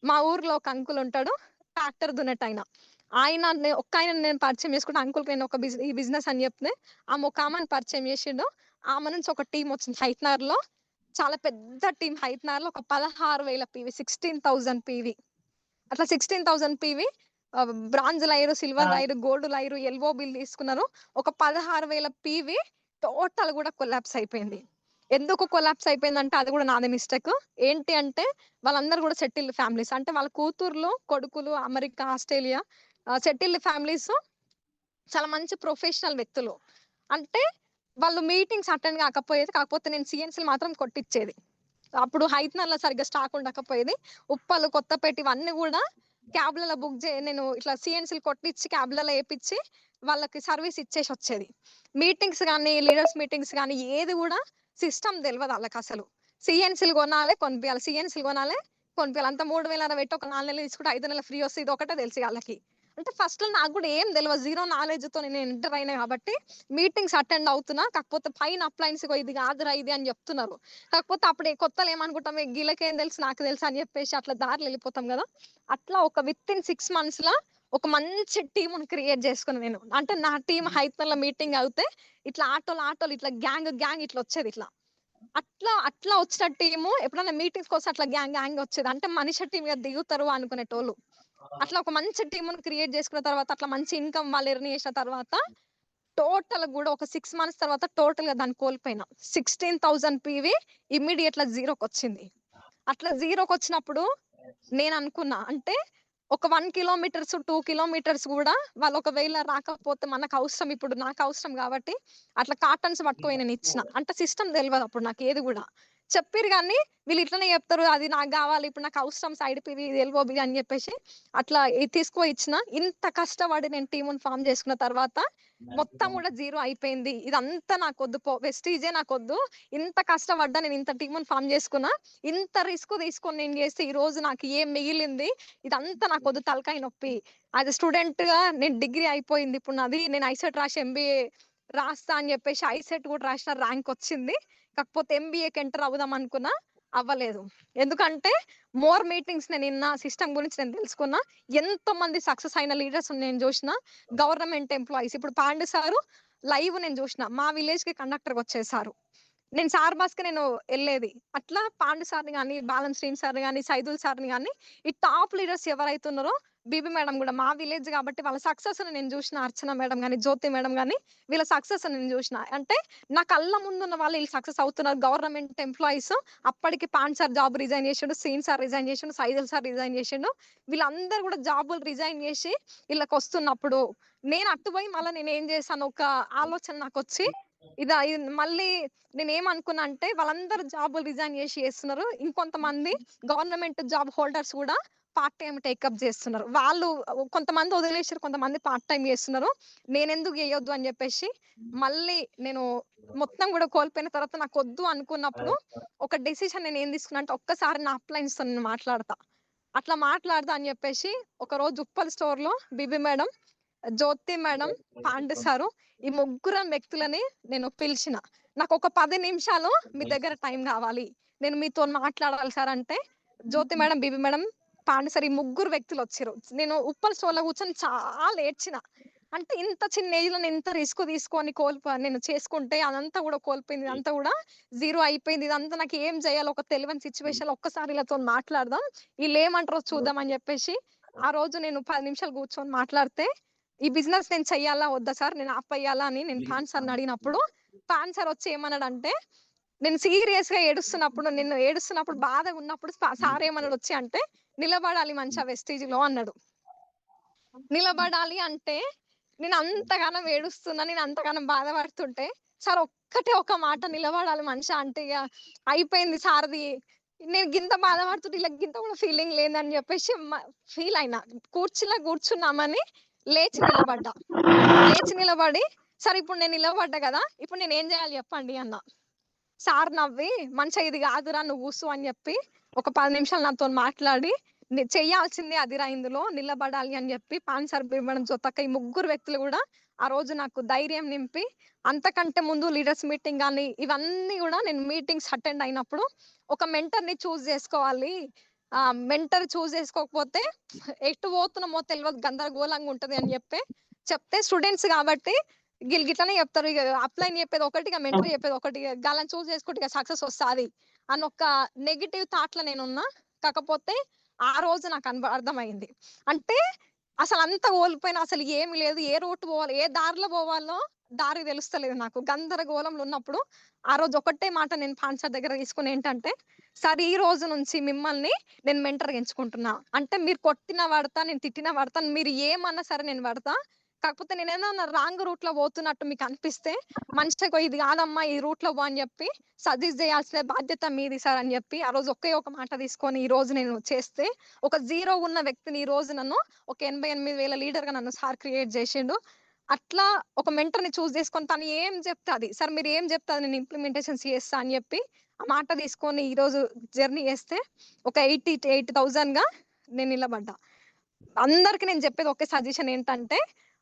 మా ఊర్లో ఒక అంకుల్ ఉంటాడు. ట్రాక్టర్ దున్నేటాయన. ఒక్కాయనని నేను పరిచయం చేసుకుంటే అంకుల్‌కి నేను ఈ బిజినెస్ అని చెప్తే, ఒక ఆమెని పరిచయం చేసిండు. ఆమె నుంచి ఒక టీమ్ వచ్చింది హైట్‌నార్‌లో. చాలా పెద్ద టీమ్ హైట్‌నార్‌లో ఒక 16,000 పీవీ, 16,000 పీవీ. అట్లా 16,000 PV bronze layer, silver layer, gold layer, LO bill తీసుకున్నారు. ఒక 16,000 పీవీ టోటల్ గూడా కొలాప్స్ అయిపోయింది. ఎందుకు కొలాప్స్ అయిపోయిందంటే అది గూడా నాదే మిస్టేకు. ఏంటి అంటే వాళ్ళందరూ గూడా సెటిల్డ్ ఫ్యామిలీస్. అంటే వాళ్ళ కూతుర్లు, కొడుకులు అమెరికా, ఆస్ట్రేలియా సెటిల్డ్ ఫ్యామిలీసు, చాలా మంచి ప్రొఫెషనల్ వ్యక్తులు. అంటే వాళ్ళు మీటింగ్స్ అటెండ్ కాకపోయేది. కాకపోతే నేను సీఎన్సీలు మాత్రం కొట్టిచ్చేది. అప్పుడు హైతనర్‌లో సరిగ్గా స్టాక్ ఉండకపోయేది. ఉప్పలు, కొత్తపేట ఇవన్నీ గూడా క్యాబ్‌లలో బుక్ నేను ఇట్లా సీఎన్సీలు కొట్టిచ్చి క్యాబ్‌లలో ఏపిచ్చి వాళ్ళకి సర్వీస్ ఇచ్చేసొచ్చేది. మీటింగ్స్ గాని, లీడర్స్ మీటింగ్స్ గాని ఏది గూడా సిస్టమ్ దెలవదు ఆళ్ళకసలు. సీఎన్సీలు కొనాలే, కొనిపియాలి. సీఎన్సీలు కొనాలే, కొనిపియాలి. అంతా 3,500 పెట్టి ఒక 4 నెలలు తీసుకుంటే 5 నెలలు ఫ్రీ వస్తది. ఇదొక్కటే తెలుసు ఇగ ఆళ్ళకి. అంటే ఫస్ట్‌లో నాకు గూడా ఏం దెలవదు. జీరో నాలెడ్జ్‌తోని నేను ఎంటర్ అయినా గాబట్టి మీటింగ్స్ అటెండ్ అవుతున్నా. కాకపోతే పైన అప్లయన్స్ ఇగో ఇది గాదురా ఇది అని జెప్తున్నారు. కాకపోతే అప్పుడు కొత్తలో ఏమనుకుంటాం గీళ్ళకేం తెలుసు, నాకు తెలుసు అని చెప్పేసి అట్లా దారిలో ఎళ్ళిపోతాం గదా! అట్లా ఒక వితిన్ 6 మంత్స్‌ల ఒక మంచి టీమ్‌ని క్రియేట్ చేసుకున్నా నేను. అంటే నా టీమ్ హైతన్‌లో మీటింగ్ అవుతే ఇట్లా ఆటోలు ఇట్లా గ్యాంగ్ ఇట్లా వచ్చేది ఇట్లా. అట్లా వచ్చిన టీము ఎప్పుడైనా మీటింగ్స్‌కొస్తే అట్లా గ్యాంగ్ వచ్చేది. అంటే మనిషి టీమ్ మీద దిగుతారు అనుకునేటోళ్ళు. అట్లా ఒక మంచి టీమ్‌ని క్రియేట్ చేసుకున్న తర్వాత అట్లా మంచి ఇన్‌కమ్ వాళ్ళు ఎర్న్ చేసిన తర్వాత టోటల్ గూడా ఒక 6 మంత్స్ తర్వాత టోటల్‌గా దాన్ని కోల్పోయినా. 16,000 పీవీ ఇమ్మీడియేట్‌గా జీరోకొచ్చింది. అట్లా జీరోకొచ్చినప్పుడు నేననుకున్నా. అంటే ఒక 1 కిలోమీటర్స్, 2 కిలోమీటర్స్ గూడా వాళ్ళు ఒకవేళ రాకపోతే మనకవసరం, ఇప్పుడు నాకవసరం గాబట్టి అట్లా కార్టన్స్ పట్టుకపోయి నేనిచ్చిన. అంటే సిస్టమ్ తెలవదప్పుడు నాకేది గూడా. చెప్పిర్రు గానీ వీళ్ళు ఇట్లనే చెప్తారు. అది నాకు గావాలి. ఇప్పుడు నాకవసరం సైడ్ పివి, ఎల్‌ఓబి అని జెప్పేసి అట్లా తీసుకుపోయి ఇచ్చిన. ఇంత కష్టపడి నేను టీమ్‌ని ఫార్మ్ చేసుకున్న తర్వాత మొత్తం గూడా జీరో అయిపోయింది. ఇదంతా నాకొద్దు. వెస్టీజే నాకొద్దు. ఇంత కష్టపడ్డా, నేను ఇంత టీమ్‌ని ఫార్మ్ చేసుకున్నా. ఇంత రిస్క్ తీసుకొని నేను చేస్తే ఈరోజు నాకు ఏం మిగిలింది? ఇదంతా నాకొద్దు, తలకాయ నొప్పి. యాస్ ఎ స్టూడెంట్‌గా నేను డిగ్రీ అయిపోయింది. ఇప్పుడు నాది నేను ఐసెట్ రాసి ఎంబీఏ రాస్తా అని చెప్పేసి ఐసెట్ కూడా రాసిన, ర్యాంకొచ్చింది. కాకపోతే ఎంబీఏకి ఎంటర్ అవుదాం అనుకున్నా, అవ్వలేదు. ఎందుకంటే మోర్ మీటింగ్స్ నేనిన్నా, సిస్టమ్ గురించి నేను తెలుసుకున్నా. ఎంతోమంది సక్సెస్ అయిన లీడర్స్‌ని నేను జూషిన. గవర్నమెంట్ ఎంప్లాయీస్ ఇప్పుడు పాండు సారు లైవ్ నేను జూషిన. మా విలేజ్‌కి కండక్టర్‌గా వచ్చేది సారు. నేను సార్ బస్‌కి ఎళ్ళేది. అట్లా పాండు సార్‌ని గాని, బాలం శ్రీని సార్‌ని గాని, సైదుల్ సార్‌ని గాని, ఈ టాప్ లీడర్స్ ఎవరైతే ఉన్నారో, బీబీ మేడం గూడా మా విలేజ్ గాబట్టి వాళ్ళ సక్సెస్‌ని నేను జూషిన. అర్చన మేడం గాని, జ్యోతి మేడం గాని వీళ్ళ సక్సెస్‌ని నేను జూషిన. అంటే నా కళ్ళ ముందున్న వాళ్ళు ఈళ్ళు సక్సెస్ అవుతున్నారు. Government employees. అప్పటికి పాండు సార్ జాబ్ రిజైన్ జేసిండు. శ్రీని సార్ రిజైన్ జేసిండు. సైదుల్ సార్ రిజైన్ జేసిండు. వీళ్ళందరూ గూడా జాబులు రిజైన్ జేసి ఈళ్ళకొస్తున్నప్పుడు, నేను అటు బోయి మళ్ళా నేనేం జేశాను, ఒక ఆలోచన నాకొచ్చి ఇది మళ్ళీ నేనేమనుకున్నా అంటే వాళ్ళందరూ జాబులు రిజైన్ జేసి చేస్తున్నారు. ఇంకొంతమంది గవర్నమెంట్ జాబ్ హోల్డర్స్ గూడా పార్ట్ టైమ్ టేకప్ చేస్తున్నారు. వాళ్ళు కొంతమంది వదిలేసారు, కొంతమంది పార్ట్ టైమ్ చేస్తున్నారు. నేనెందుకు చేయొద్దు అని చెప్పేసి మళ్ళీ నేను మొత్తం కూడా కోల్పోయిన తర్వాత నాకు వద్దు అనుకున్నప్పుడు ఒక డెసిషన్ నేను ఏం తీసుకున్నా అంటే ఒక్కసారి నా అప్లయన్స్ తో నేను మాట్లాడతా, అట్లా మాట్లాడదా అని చెప్పేసి ఒక రోజు ఉప్పల్ స్టోర్ లో బిబి మేడం, జ్యోతి మేడం, పాండు సారు, ఈ ముగ్గురు వ్యక్తులని నేను పిలిచిన. నాకు ఒక 10 నిమిషాలు మీ దగ్గర టైం కావాలి, నేను మీతో మాట్లాడాలి సార్ అంటే Jyothi madam, BB madam, Pandu sir, ఈ ముగ్గురు వ్యక్తులు వచ్చారు. నేను ఉప్పల్ స్టోర్ లో కూర్చొని చాలా ఏడ్చిన. అంటే ఇంత చిన్న ఏజ్ లో నేను ఇంత రిస్క్ తీసుకొని నేను చేసుకుంటే అదంతా కూడా కోల్పోయింది, ఇదంతా కూడా జీరో అయిపోయింది. ఇదంతా నాకు ఏం చేయాలో ఒక తెలియని సిచ్యువేషన్ లో ఒక్కసారి వీళ్ళతో మాట్లాడదాం, వీళ్ళు ఏమంటారో చూద్దాం అని చెప్పేసి ఆ రోజు నేను 10 నిమిషాలు కూర్చొని మాట్లాడితే, ఈ బిజినెస్ నేను చెయ్యాలా వద్దా సార్, నేను ఆపేయాలా అని నేను పాన్ సార్ని అడిగినప్పుడు పాన్ సార్ వచ్చి ఏమన్నాడంటే, నేను సీరియస్ గా ఏడుస్తున్నప్పుడు, నిన్ను ఏడుస్తున్నప్పుడు బాధగా ఉన్నప్పుడు సార్ ఏమన్నాడు వచ్చి అంటే, నిలబడాలి మంచిగా వెస్టీజ్ లో అన్నాడు. నిలబడాలి అంటే నేను అంతగానం ఏడుస్తున్నా, నేను అంతగానం బాధపడుతుంటే సార్ ఒక్కటే ఒక మాట, నిలబడాలి మనిషా అంటే ఇక అయిపోయింది సార్ది. నేను గింత బాధపడుతుంటే ఇలా గింత కూడా ఫీలింగ్ లేదని చెప్పేసి ఫీల్ అయినా. కూర్చున్నామని లేచి నిలబడ్డా. లేచి నిలబడి, సార్ ఇప్పుడు నేను నిలబడ్డా కదా, ఇప్పుడు నేను ఏం చేయాలి చెప్పండి అన్న. సార్ నవ్వి, మంచిగా ఇది కాదురా నువ్వు కూర్చో అని చెప్పి ఒక 10 నిమిషాలు నాతో మాట్లాడి, చెయ్యాల్సింది అదిరా, ఇందులో నిలబడాలి అని చెప్పి పాన్ సార్, మేడం, జొత్తక్క, ఈ ముగ్గురు వ్యక్తులు కూడా ఆ రోజు నాకు ధైర్యం నింపి, అంతకంటే ముందు లీడర్స్ మీటింగ్ కానీ ఇవన్నీ కూడా నేను మీటింగ్స్ అటెండ్ అయినప్పుడు ఒక మెంటర్ ని చూస్ చేసుకోవాలి, ఆ మెంటర్ చూస్ చేసుకోకపోతే ఎటు పోతున్నామో తెలియదు, గందరగోళంగా ఉంటది అని చెప్తే స్టూడెంట్స్ కాబట్టి గిట్లనే చెప్తారు, ఇక అప్లైన్ చెప్పేది ఒకటి, ఇక మెంటర్ చెప్పేది ఒకటి, గాలని చూస్ చేసుకుంటే ఇక సక్సెస్ వస్తుంది అని ఒక నెగిటివ్ థాట్ లో నేనున్నా. కాకపోతే ఆ రోజు నాకు అర్థమైంది. అంటే అసలు అంత కోల్పోయినా, అసలు ఏమి లేదు, ఏ రూట్ పోవాలి, ఏ దారిలో పోవాలో దారి తెలుస్తలేదు నాకు, గందరగోళంలో ఉన్నప్పుడు ఆ రోజు ఒకటే మాట నేను పాన్సర్ దగ్గర తీసుకుని ఏంటంటే, సార్ ఈ రోజు నుంచి మిమ్మల్ని నేను మెంటర్ ఎంచుకుంటున్నా, అంటే మీరు కొట్టిన పడతా, నేను తిట్టిన పడతాను, మీరు ఏమన్నా సరే నేను పడతా. కాకపోతే నేనేదో రాంగ్ రూట్ లో పోతున్నట్టు మీకు అనిపిస్తే మంచిగా ఇది కాదమ్మా, ఈ రూట్ లో పో అని చెప్పి సజెస్ట్ చేయాల్సిన బాధ్యత మీది సార్ అని చెప్పి ఆ రోజు ఒకే ఒక మాట తీసుకొని ఈ రోజు నేను చేస్తే, ఒక జీరో ఉన్న వ్యక్తిని ఈ రోజు నన్ను ఒక 88,000 లీడర్ గా నన్ను సార్ క్రియేట్ చేసిండు. అట్లా ఒక మెంటర్ ని చూస్ చేసుకొని తను ఏం చెప్తే అది, సార్ మీరు ఏం చెప్తే అది నేను ఇంప్లిమెంటేషన్స్ చేస్తా అని చెప్పి ఆ మాట తీసుకొని ఈ రోజు జర్నీ చేస్తే ఒక 80,000 గా నేను నిలబడ్డా. అందరికి నేను చెప్పేది ఒకే సజెషన్ ఏంటంటే,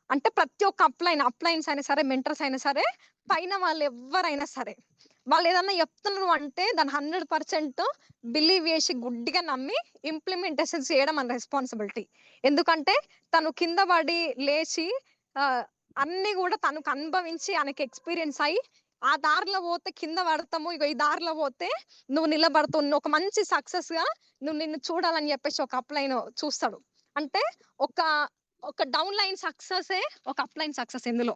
అంటే ప్రతి ఒక్క అప్లైన్స్ అయినా సరే, మెంటర్స్ అయినా సరే, పైన వాళ్ళు ఎవ్వరైనా సరే, వాళ్ళు ఏదన్నా చెప్తున్నారు అంటే దాన్ని 100% బిలీవ్ చేసి గుడ్డిగా నమ్మి ఇంప్లిమెంటేషన్ చేయడం మన రెస్పాన్సిబిలిటీ. ఎందుకంటే తను కింద పడి లేచి అన్ని కూడా తనకు అనుభవించి ఆయనకి ఎక్స్పీరియన్స్ అయ్యి ఆ దారిలో పోతే కింద పడతాము, ఇక ఈ దారిలో పోతే నువ్వు నిలబడతావు, నువ్వు ఒక మంచి సక్సెస్ గా నిన్ను చూడాలని చెప్పేసి ఒక అప్లైన్ చూస్తాడు. అంటే ఒక ఒక డౌన్ లైన్ సక్సెస్ ఒక అప్లైన్ సక్సెస్ ఎందులో,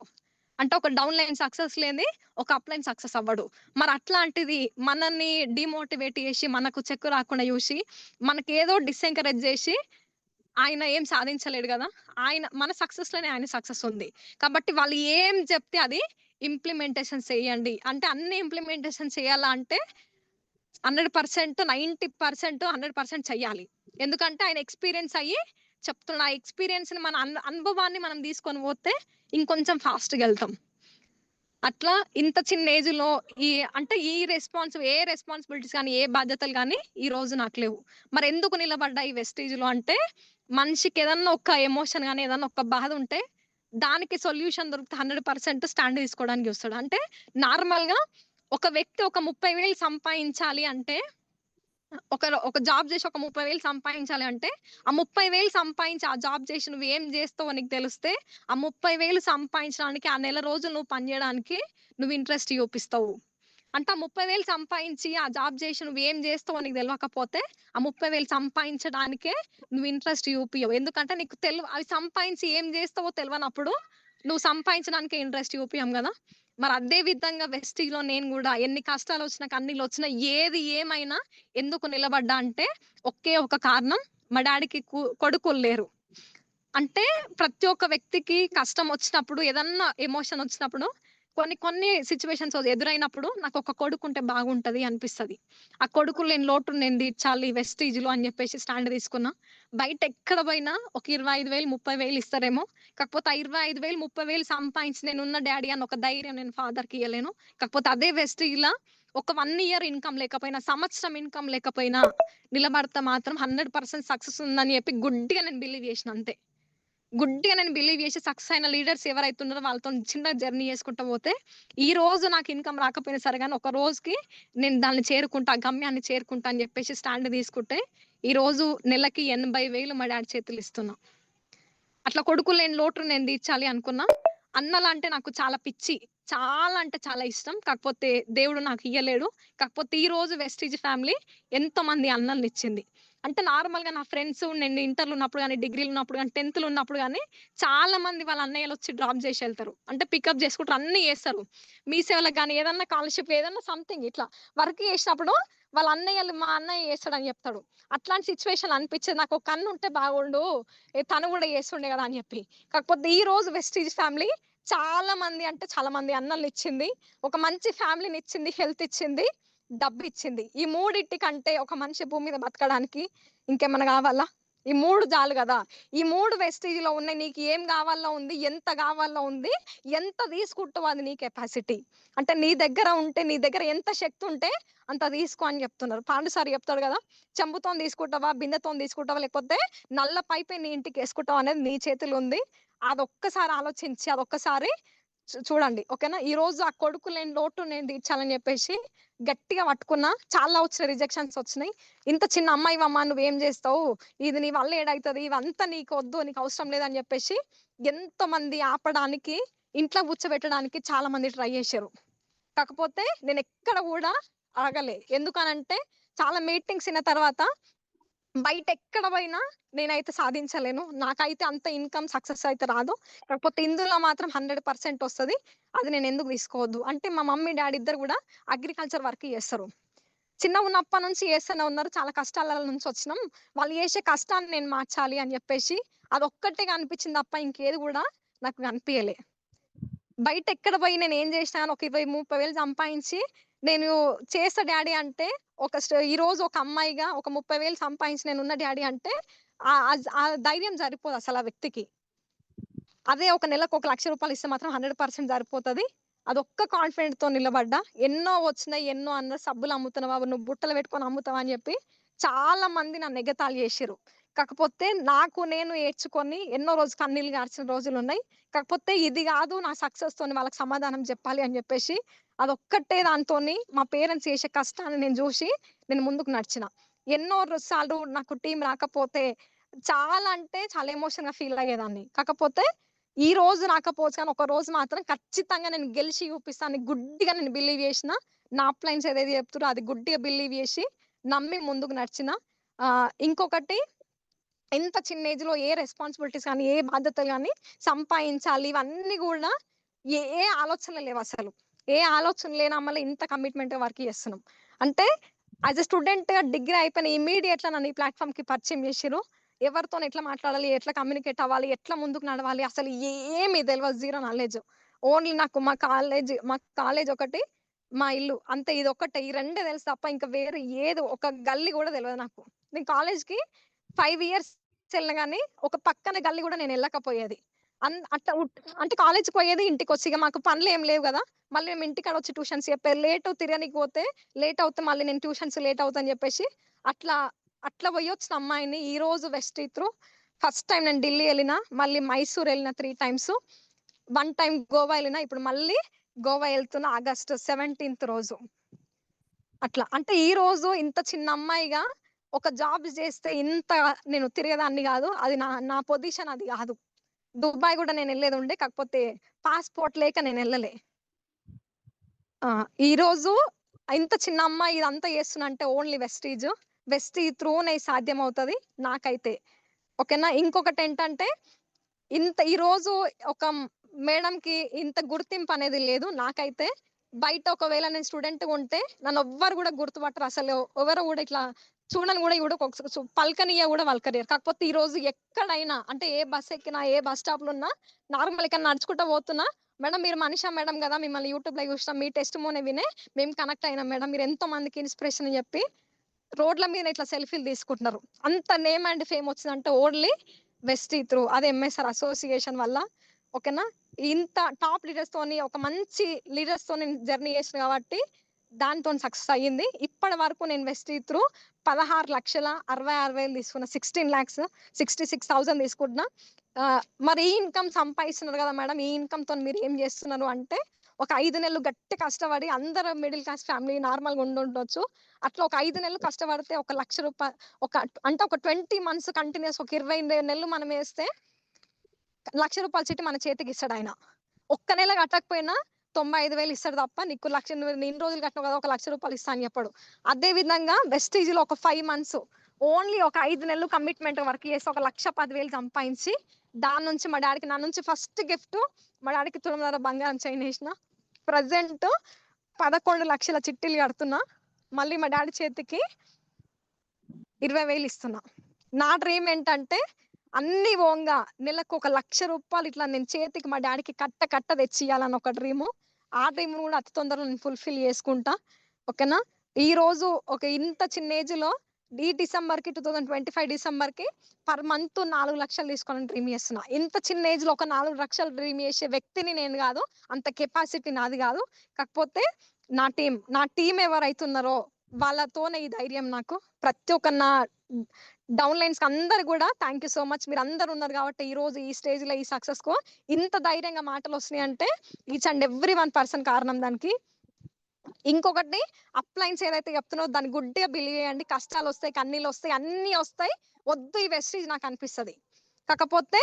అంటే ఒక డౌన్ లైన్ సక్సెస్ లేని ఒక అప్లైన్ సక్సెస్ అవ్వడు. మరి అట్లాంటిది మనల్ని డిమోటివేట్ చేసి, మనకు చెక్కు రాకుండా చూసి, మనకి ఏదో డిస్ఎంకరేజ్ చేసి ఆయన ఏం సాధించలేడు కదా. మన సక్సెస్ లోనే ఆయన సక్సెస్ ఉంది. కాబట్టి వాళ్ళు ఏం చెప్తే అది ఇంప్లిమెంటేషన్ చేయండి, అంటే అన్ని ఇంప్లిమెంటేషన్ చేయాలా అంటే 100%, 90%, 100% చెయ్యాలి. ఎందుకంటే ఆయన ఎక్స్పీరియన్స్ అయ్యి చెప్తున్నా, ఆ ఎక్స్పీరియన్స్ ని మన అనుభవాన్ని మనం తీసుకొని పోతే ఇంకొంచెం ఫాస్ట్ గా వెళ్తాం. అట్లా ఇంత చిన్న ఏజ్ లో అంటే ఏ రెస్పాన్సిబిలిటీస్ కానీ, ఏ బాధ్యతలు కానీ ఈ రోజు నాకు లేవు. మరి ఎందుకు నిలబడ్డా ఈ వెస్టీజ్ లో అంటే, మనిషికి ఏదన్నా ఒక ఎమోషన్ కానీ, ఏదన్నా ఒక బాధ ఉంటే దానికి సొల్యూషన్ దొరికితే 100% స్టాండ్ తీసుకోవడానికి వస్తాడు. అంటే నార్మల్ గా ఒక వ్యక్తి ఒక 30,000 సంపాదించాలి అంటే, ఒక జాబ్ చేసి ఒక 30,000 సంపాదించాలి అంటే, ఆ 30,000 సంపాదించి ఆ జాబ్ చేసి నువ్వు ఏం చేస్తావో నీకు తెలిస్తే, ఆ 30,000 సంపాదించడానికి ఆ నెల రోజులు నువ్వు పని చేయడానికి నువ్వు ఇంట్రెస్ట్ చూపిస్తావు. అంటే ఆ 30,000 సంపాదించి ఆ జాబ్ చేసి నువ్వు ఏం చేస్తావో నీకు తెలియకపోతే ఆ 30,000 సంపాదించడానికే నువ్వు ఇంట్రెస్ట్ చూపియవు. ఎందుకంటే నీకు అవి సంపాదించి ఏం చేస్తావో తెలియనప్పుడు నువ్వు సంపాదించడానికి ఇంట్రెస్ట్ చూపియం కదా. మరి అదే విధంగా వెస్టీజ్‌లో నేను గూడా ఎన్ని కష్టాలొచ్చినా, కన్నీళ్ళొచ్చినా, ఏది ఏమైనా ఎందుకు నిలబడ్డా అంటే, ఒకే ఒక కారణం, మా డాడీకి కొడుకులు లేరు. అంటే ప్రతి ఒక్క వ్యక్తికి కష్టం వచ్చినప్పుడు, ఏదన్నా ఎమోషన్ వచ్చినప్పుడు కొన్ని కొన్ని సిట్యుయేషన్స్ ఎదురైనప్పుడు నాకొక కొడుకుంటే బాగుంటది అనిపిస్తది. ఆ కొడుకు లేని లోటు నేను తీర్చాలి వెస్టీజ్‌లో అని జెప్పేసి స్టాండ్ తీసుకున్నా. బయటెక్కడ పోయినా ఒక 25,000, 30,000 ఇస్తారేమో. కాకపోతే ఆ 25,000, 30,000 సంపాదించి నేనున్న డ్యాడీ అని ఒక ధైర్యం నేను ఫాదర్‌కి ఇయ్యలేను. కాకపోతే అదే వెస్టీజ్‌ల ఒక 1 ఇయర్ ఇన్‌కమ్ లేకపోయినా, సంవత్సరం ఇన్‌కమ్ లేకపోయినా నిలబడితే మాత్రం 100% సక్సెస్ ఉందని చెప్పి గుడ్డిగా నేను బిలీవ్ చేసిన అంతే. గుడ్డిగా నేను బిలీవ్ చేసి సక్సెస్ అయిన లీడర్స్ ఎవరైతే ఉన్నారో వాళ్ళతోని చిన్న జర్నీ చేసుకుంటా పోతే, ఈ రోజు నాకు ఇన్‌కమ్ రాకపోయినా సరే గాని, ఒక రోజుకి నేను దాన్ని చేరుకుంటా, ఆ గమ్యాన్ని చేరుకుంటా అని చెప్పేసి స్టాండ్ తీసుకుంటే, ఈ రోజు నెలకి 80,000 మా డ్యాడీ చేతుల్లో ఇస్తున్నా. అట్లా కొడుకులు లేని లోటు నేను తీర్చాలి అనుకున్నా. అన్నలంటే నాకు చాలా పిచ్చి. చాలా అంటే చాలా ఇష్టం. కాకపోతే దేవుడు నాకు ఇయ్యలేడు. కాకపోతే ఈ రోజు వెస్టీజ్ ఫ్యామిలీ ఎంతోమంది అన్నల్నిచ్చింది. అంటే నార్మల్‌గా నా ఫ్రెండ్స్ నేను ఇంటర్‌లో ఉన్నప్పుడు గాని, డిగ్రీలో ఉన్నప్పుడు గాని, 10థ్‌లో ఉన్నప్పుడు గాని చాలా మంది వాళ్ళ అన్నయ్యలొచ్చి డ్రాప్ జేసి ఎళ్తారు. అంటే పికప్ చేసుకుంటారు. అన్నీ చేస్తారు. మీ సేవలకు గాని, ఏదన్నా స్కాలర్‌షిప్ ఏదన్నా సంథింగ్ ఇట్లా వర్క్ చేసినప్పుడు వాళ్ళ అన్నయ్యలు మా అన్నయ్య చేస్తాడని చెప్తాడు. అట్లాంటి సిట్యుయేషన్ అనిపిచ్చేది. నాకు ఒక అన్న ఉంటే బాగుండు. తను గూడా చేస్తుండే గదా! అని జెప్పి. కాకపోతే ఈ రోజు వెస్టీజ్ ఫ్యామిలీ చాలా మంది అంటే చాలా మంది అన్నల్నిచ్చింది. ఒక మంచి ఫ్యామిలీనిచ్చింది, హెల్త్ ఇచ్చింది, డబ్బిచ్చింది. ఈ మూడిటికంటే ఒక మనిషి భూమి మీద బతకడానికి ఇంకేమన్నా గావాలా? ఈ 3 జాలు గదా! ఈ 3 వెస్టీజ్‌లో ఉన్నాయి. నీకు ఏం గావాలో ఉంది, ఎంత గావాలో ఉంది, ఎంత తీసుకుంటావో అది నీ కెపాసిటీ. అంటే నీ దగ్గర ఉంటే, నీ దగ్గర ఎంత శక్తుంటే అంత తీసుకో అని జెప్తున్నారు. పాండు సార్ జెప్తాడు గదా! చెంబుతోని తీసుకుంటావా? బిందెతోని తీసుకుంటావా? లేకపోతే నల్ల పైపే నీ ఇంటికేసుకుంటావా అనేది నీ చేతిలో ఉంది. అదొక్కసారి ఆలోచించి, అదొక్కసారి చూడండి. ఓకేనా? ఈరోజు ఆ కొడుకు లేని లోటు నేను తీర్చాలని జెప్పేసి గట్టిగా పట్టుకున్నా. చాలా వచ్చినాయి రిజెక్షన్స్ వచ్చినాయి. ఇంత చిన్న అమ్మాయివమ్మా నువ్వేం జేస్తావు? ఇది నీ వల్ల ఏడైతది? ఇవంతా నీకొద్దు. నీకవసరం లేదని జెప్పేసి ఎంతోమంది ఆపడానికి, ఇంట్లో కూర్చోబెట్టడానికి చాలా మంది ట్రై జేశారు. కాకపోతే నేనెక్కడ గూడా ఆగలే. ఎందుకనంటే చాలా మీటింగ్స్ ఇన్న తర్వాత బయటెక్కడ పోయినా నేనైతే సాధించలేను. నాకైతే అంత ఇన్‌కమ్ సక్సెస్ అయితే రాదు. కాకపోతే ఇందులో మాత్రం 100% ఒస్తది. అది నేనెందుకు తీసుకోవద్దు. అంటే మా మమ్మీ, డ్యాడీ ఇద్దరు గూడా అగ్రికల్చర్ వర్క్ చేస్తారు. చిన్నగున్నప్పటి నుంచి చేస్తూనే ఉన్నారు. చాలా కష్టాల నుంచి వచ్చినాం. వాళ్ళు చేసే కష్టాన్ని నేను మార్చాలి అని జెప్పేసి అదొక్కటే కనిపించింది తప్ప ఇంకేది గూడా నాకు కనిపియలే. బయటెక్కడ పోయి నేనేం జేసినా గాని ఒక 20, 30,000 సంపాయించి నేను చేస్తా డ్యాడీ అంటే ఈరోజు ఒక అమ్మాయిగా ఒక 30,000 సంపాయించి నేనున్న డ్యాడీ అంటే ఆ ధైర్యం సరిపోదసల ఆ వ్యక్తికి. అదే ఒక నెలకు ఒక 1,00,000 ఇస్తే మాత్రం 100% సరిపోతది. అదొక్క కాన్ఫిడెంట్‌తో నిలబడ్డా. ఎన్నో వచ్చినాయి, ఎన్నో అన్నారు. సబ్బులమ్ముతున్నావా? నువ్వు బుట్టలు పెట్టుకొని అమ్ముతావా? అని జెప్పి చాలా మంది నన్ను ఎగతాళి జేషిర్రు. కాకపోతే నాకు నేను ఏడ్చుకొని ఎన్నో రోజు కన్నీళ్లు గార్చిన రోజులున్నాయి. కాకపోతే ఇది గాదు నా సక్సెస్‌తోని వాళ్ళకి సమాధానం జెప్పాలి అని జెప్పేసి అదొక్కటే దాంతోని మా పేరెంట్స్ చేసే కష్టాన్ని నేను జూసి నేను ముందుకు నడిచిన. ఎన్నో సార్లు నాకు టీమ్ రాకపోతే చాలా అంటే చాలా ఎమోషన్‌గా ఫీల్ అయ్యేదాన్ని. కాకపోతే ఈ రోజు రాకపోవచ్చు కానీ, ఒక రోజు మాత్రం ఖచ్చితంగా నేను గెలిచి చూపిస్తా అని గుడ్డిగా నేను బిలీవ్ చేసిన. నా అప్లయన్స్ ఏదైతే చెప్తుర్రో అది గుడ్డిగా బిలీవ్ చేసి, నమ్మి ముందుకు నడిచిన. ఇంకొకటి ఇంత చిన్న ఏజ్‌లో ఏ రెస్పాన్సిబిలిటీస్ గాని, ఏ బాధ్యతలు గాని సంపాయించాలి ఇవన్నీ గూడా ఏ ఆలోచనలు లేవసలు. ఏ ఆలోచన లేనమ్మలే ఇంత కమిట్మెంట్‌గా వర్క్ చేస్తున్నాం. అంటే యాస్ ఎ స్టూడెంట్‌గా డిగ్రీ అయిపోయిన ఇమ్మీడియేట్‌గా నన్ను ఈ ప్లాట్‌ఫార్మ్‌కి పరిచయం చేషిర్రు. ఎవరితోని ఎట్లా మాట్లాడాలి? ఎట్లా కమ్యూనికేట్ అవ్వాలి? ఎట్లా ముందుకు నడవాలి? అసలు ఏమి తెలవదు. Zero knowledge. ఓన్లీ నాకు మా కాలేజ్ ఒకటి, మా ఇల్లు. అంతే ఇదొక్కటే. ఈ రెండే తెలుసు తప్ప ఇంకా వేరే ఏది ఒక గల్లీ గూడా తెలవదు నాకు. నేను కాలేజ్‌కి 5 ఇయర్స్ ఎళ్ళిన గాని, ఒక పక్కన గల్లీ గూడా నేనెళ్ళకపోయేది. అట్లా అంటే కాలేజ్‌కి పోయేది, ఇంటికొచ్చి ఇగ మాకు పనులేం లేవు గదా! మళ్ళీ మేము ఇంటికాడొచ్చి ట్యూషన్స్ చెప్పేది. లేటు తిరగనీకి పోతే, లేట్ అవుతే మళ్ళీ నేను ట్యూషన్స్ లేట్ అవుతదని జెప్పేసి, అట్లా, అట్లా పోయొచ్చిన అమ్మాయిని ఈరోజు వెస్ట్ త్రూ ఫస్ట్ టైమ్ నేను ఢిల్లీ ఎళ్ళినా, మళ్ళీ మైసూర్ ఎళ్ళిన 3 టైమ్స్. 1 టైమ్ గోవా ఎళ్ళినా. ఇప్పుడు మళ్ళీ గోవా ఎళ్తున్నా ఆగస్ట్ 17థ్ రోజు. అట్లా. అంటే ఈ రోజు ఇంత చిన్న అమ్మాయిగా ఒక జాబ్ జేస్తే ఇంత నేను తిరిగేదాన్ని గాదు. అది నా నా పొజిషన్ అది గాదు. దుబాయ్ గూడా నేనెళ్ళేదుండే. కాకపోతే పాస్‌పోర్ట్ లేక నేనెళ్ళలే. ఆ! ఈరోజు ఇంత చిన్న అమ్మాయి ఇదంతా చేస్తున్నా అంటే ఓన్లీ వెస్టీజ్. వెస్టీజ్ త్రూనే సాధ్యమవుతది నాకైతే. ఓకేనా? ఇంకొకటేంటంటే ఈరోజు ఒక మేడమ్‌కి ఇంత గుర్తింపనేది లేదు నాకైతే. బయట ఒకవేళ నేను స్టూడెంట్‌గుంటే నన్నెవ్వరు గూడా గుర్తుపట్టరు. అసలు ఎవరు గూడా ఇట్లా చూడను గూడా పలకనియ గూడా పలకరియ్యరు. కాకపోతే ఈరోజు ఎక్కడైనా అంటే ఏ బస్ ఎక్కినా, ఏ బస్ స్టాప్‌లో ఉన్నా నార్మల్ ఇక్కడ నడుచుకుంటా పోతున్నా. మేడం మీరు మనీషా మేడం గదా! మిమ్మల్ని యూట్యూబ్‌లో చూసినాం. మీ టెస్టిమోనీ వినే మేము కనెక్ట్ అయినాం మేడం. మీరు ఎంతో మందికి ఇన్‌స్పిరేషన్ అని చెప్పి రోడ్ల మీద ఇట్లా సెల్ఫీలు తీసుకుంటున్నారు. అంత నేమ్ అండ్ ఫేమ్ వచ్చిందంటే ఓన్లీ వెస్టీ త్రూ. అది ఎంఎస్ఆర్ అసోసియేషన్ వల్ల. ఓకేనా? ఇంత టాప్ లీడర్స్‌తోని ఒక మంచి లీడర్స్‌తోని జర్నీ చేసిన కాబట్టి దానితోని సక్సెస్ అయ్యింది. ఇప్పటి వరకు నేను వెస్టీ త్రూ 16,66,000 తీసుకున్న. 16,00,000 66,000 తీసుకుంటున్నా. మరి ఈ ఇన్‌కమ్ సంపాదిస్తున్నారు కదా మేడం! ఈ ఇన్‌కమ్‌తోని మీరు ఏం చేస్తున్నారు అంటే, ఒక 5 నెలలు గట్టి కష్టపడి అందరూ మిడిల్ క్లాస్ ఫ్యామిలీ నార్మల్‌గా ఉండుండొచ్చు. అట్లా ఒక 5 నెలలు కష్టపడితే ఒక ₹1,00,000 ఒక అంటే ఒక 20 మంత్స్ కంటిన్యూయస్ ఒక 20 నెలలు మనం ఏస్తే ₹1,00,000 చిట్టి మన చేతికిస్తాడాయన. ఒక్క నెల కట్టకపోయినా 95,000 ఇస్తాడు తప్ప నీకు నువ్వు ఇన్ని రోజులు కట్టినావు కదా! ఒక ₹1,00,000 ఇస్తా అని చెప్పడు. అదే విధంగా వెస్టీజ్‌లో ఒక 5 మంత్స్ ఓన్లీ ఒక 5 నెలలు కమిట్మెంట్ వర్క్ చేసి ఒక 1,10,000 సంపాదించి దాని నుంచి మా డ్యాడీకి నా నుంచి ఫస్ట్ గిఫ్ట్ మా డ్యాడీకి తులంన్నర బంగారం చైన్ ఏసిన. ప్రెజెంట్ 11,00,000 చిట్టీలు కడుతున్నా. మళ్ళీ మా డ్యాడీ చేతికి 20,000 ఇస్తున్నా. నా డ్రీమ్ ఏంటంటే అన్ని పోంగా నెలకు ఒక ₹1,00,000 ఇట్లా నేను చేతికి మా డ్యాడీకి కట్ట తెచ్చియాలని ఒక డ్రీము. ఆ డ్రీమ్‌ని కూడా అతి తొందరలో నేను ఫుల్‌ఫిల్ చేసుకుంటా. ఓకేనా? ఈరోజు ఒక ఇంత చిన్న ఏజ్‌లో ఈ డిసెంబర్‌కి 2025 డిసెంబర్‌కి పర్ మంత్ 4,00,000 తీసుకోవాలని డ్రీమ్ చేస్తున్నా. ఇంత చిన్న ఏజ్‌లో ఒక 4,00,000 డ్రీమ్ చేసే వ్యక్తిని నేను గాదు. అంత కెపాసిటీ నాది గాదు. కాకపోతే నా టీమ్ ఎవరైతే ఉన్నారో వాళ్ళతోనే ఈ ధైర్యం నాకు. ప్రతి ఒక్క నా డౌన్ లైన్స్‌కి అందరికి గూడా థాంక్ యూ సో మచ్. మీరందరూ ఉన్నారు గాబట్టి ఈరోజు ఈ స్టేజ్‌లో ఈ సక్సెస్‌కు ఇంత ధైర్యంగా మాటలొస్తున్నాయంటే each and every one person కారణం దానికి. ఇంకొకటి అప్లయన్స్ ఏదైతే చెప్తున్నారో దాన్ని గుడ్డిగా బిలీవ్ చేయండి. కష్టాలొస్తాయి, కన్నీళ్ళొస్తాయి, అన్నీ ఒస్తాయి. వద్దు ఈ వెస్టీజ్ నాకనిపిస్తది. కాకపోతే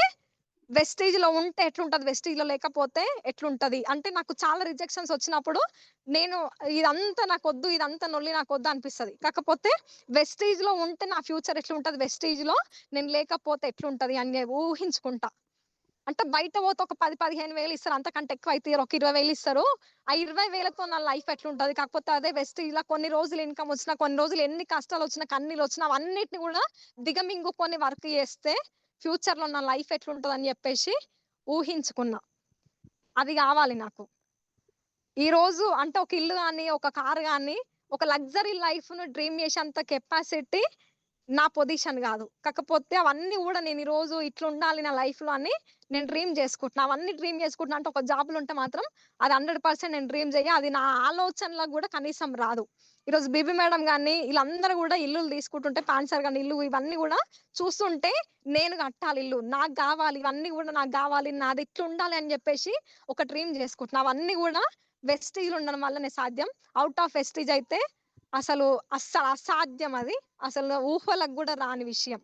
వెస్టీజ్‌లో ఉంటే ఎట్లుంటది? వెస్టీజ్‌లో లేకపోతే ఎట్లుంటది? అంటే నాకు చాలా రిజెక్షన్స్ వచ్చినప్పుడు నేను ఇదంతా లొల్లి నాకొద్దు అనిపిస్తది. కాకపోతే వెస్టీజ్‌లో ఉంటే నా ఫ్యూచర్ ఎట్లుంటది? వెస్టీజ్‌లో నేను లేకపోతే ఎట్లుంటది అని ఊహించుకుంటా. అంటే బయట పోతే ఒక 10, 15,000 ఇస్తారు. అంతకంటే ఎక్కువ అయితే ఇయ్యరు. ఒక 20,000 ఇస్తారు. ఆ 20,000తో నా లైఫ్ ఎట్లుంటది? కాకపోతే అదే వెస్టీజ్‌లో కొన్ని రోజులు ఇన్‌కమ్ వచ్చినా, కొన్ని రోజులు ఎన్ని కష్టాలొచ్చినా, కన్నీళ్ళొచ్చినా అవన్నిటిని గూడా దిగమింగుకొని వర్క్ చేస్తే ఫ్యూచర్‌లో నా లైఫ్ ఎట్లుంటదని చెప్పేసి ఊహించుకున్నా. అది గావాలి నాకు. ఈరోజు అంటే ఒక ఇల్లు గాని, ఒక కార్ గాని, ఒక లగ్జరీ లైఫ్‌ను డ్రీమ్ చేసేంత కెపాసిటీ నా పొజిషన్ గాదు. కాకపోతే అవన్నీ గూడా నేను ఈరోజు ఇట్లుండాలి నా లైఫ్‌లో అని నేను డ్రీమ్ జేసుకుంటున్నా. అవన్నీ డ్రీమ్ జేసుకుంటున్నా అంటే ఒక జాబ్‌లో ఉంటే మాత్రం అది 100% నేను డ్రీమ్ జెయ్య. అది నా ఆలోచనలకు గూడా కనీసం రాదు. ఈరోజు బీబీ మేడం గాని ఈళ్ళందరూ గూడా ఇల్లులు తీసుకుంటుంటే పాన్సర్ గాని ఇల్లు ఇవన్నీ గూడా చూస్తుంటే నేను కట్టాలి ఇల్లు. నాకు గావాలి. ఇవన్నీ గూడా నాకు గావాలి. నాది ఇట్లుండాలి అని జెప్పేసి ఒక డ్రీమ్ జేసుకుంటున్నా. అవన్నీ గూడా వెస్టీజ్‌లో ఉండడం వల్లనే సాధ్యం. ఔట్ ఆఫ్ వెస్టీజ్ అయితే అసలు అసాధ్యం అది. అసలు ఊహలకు గూడా రాని విషయం.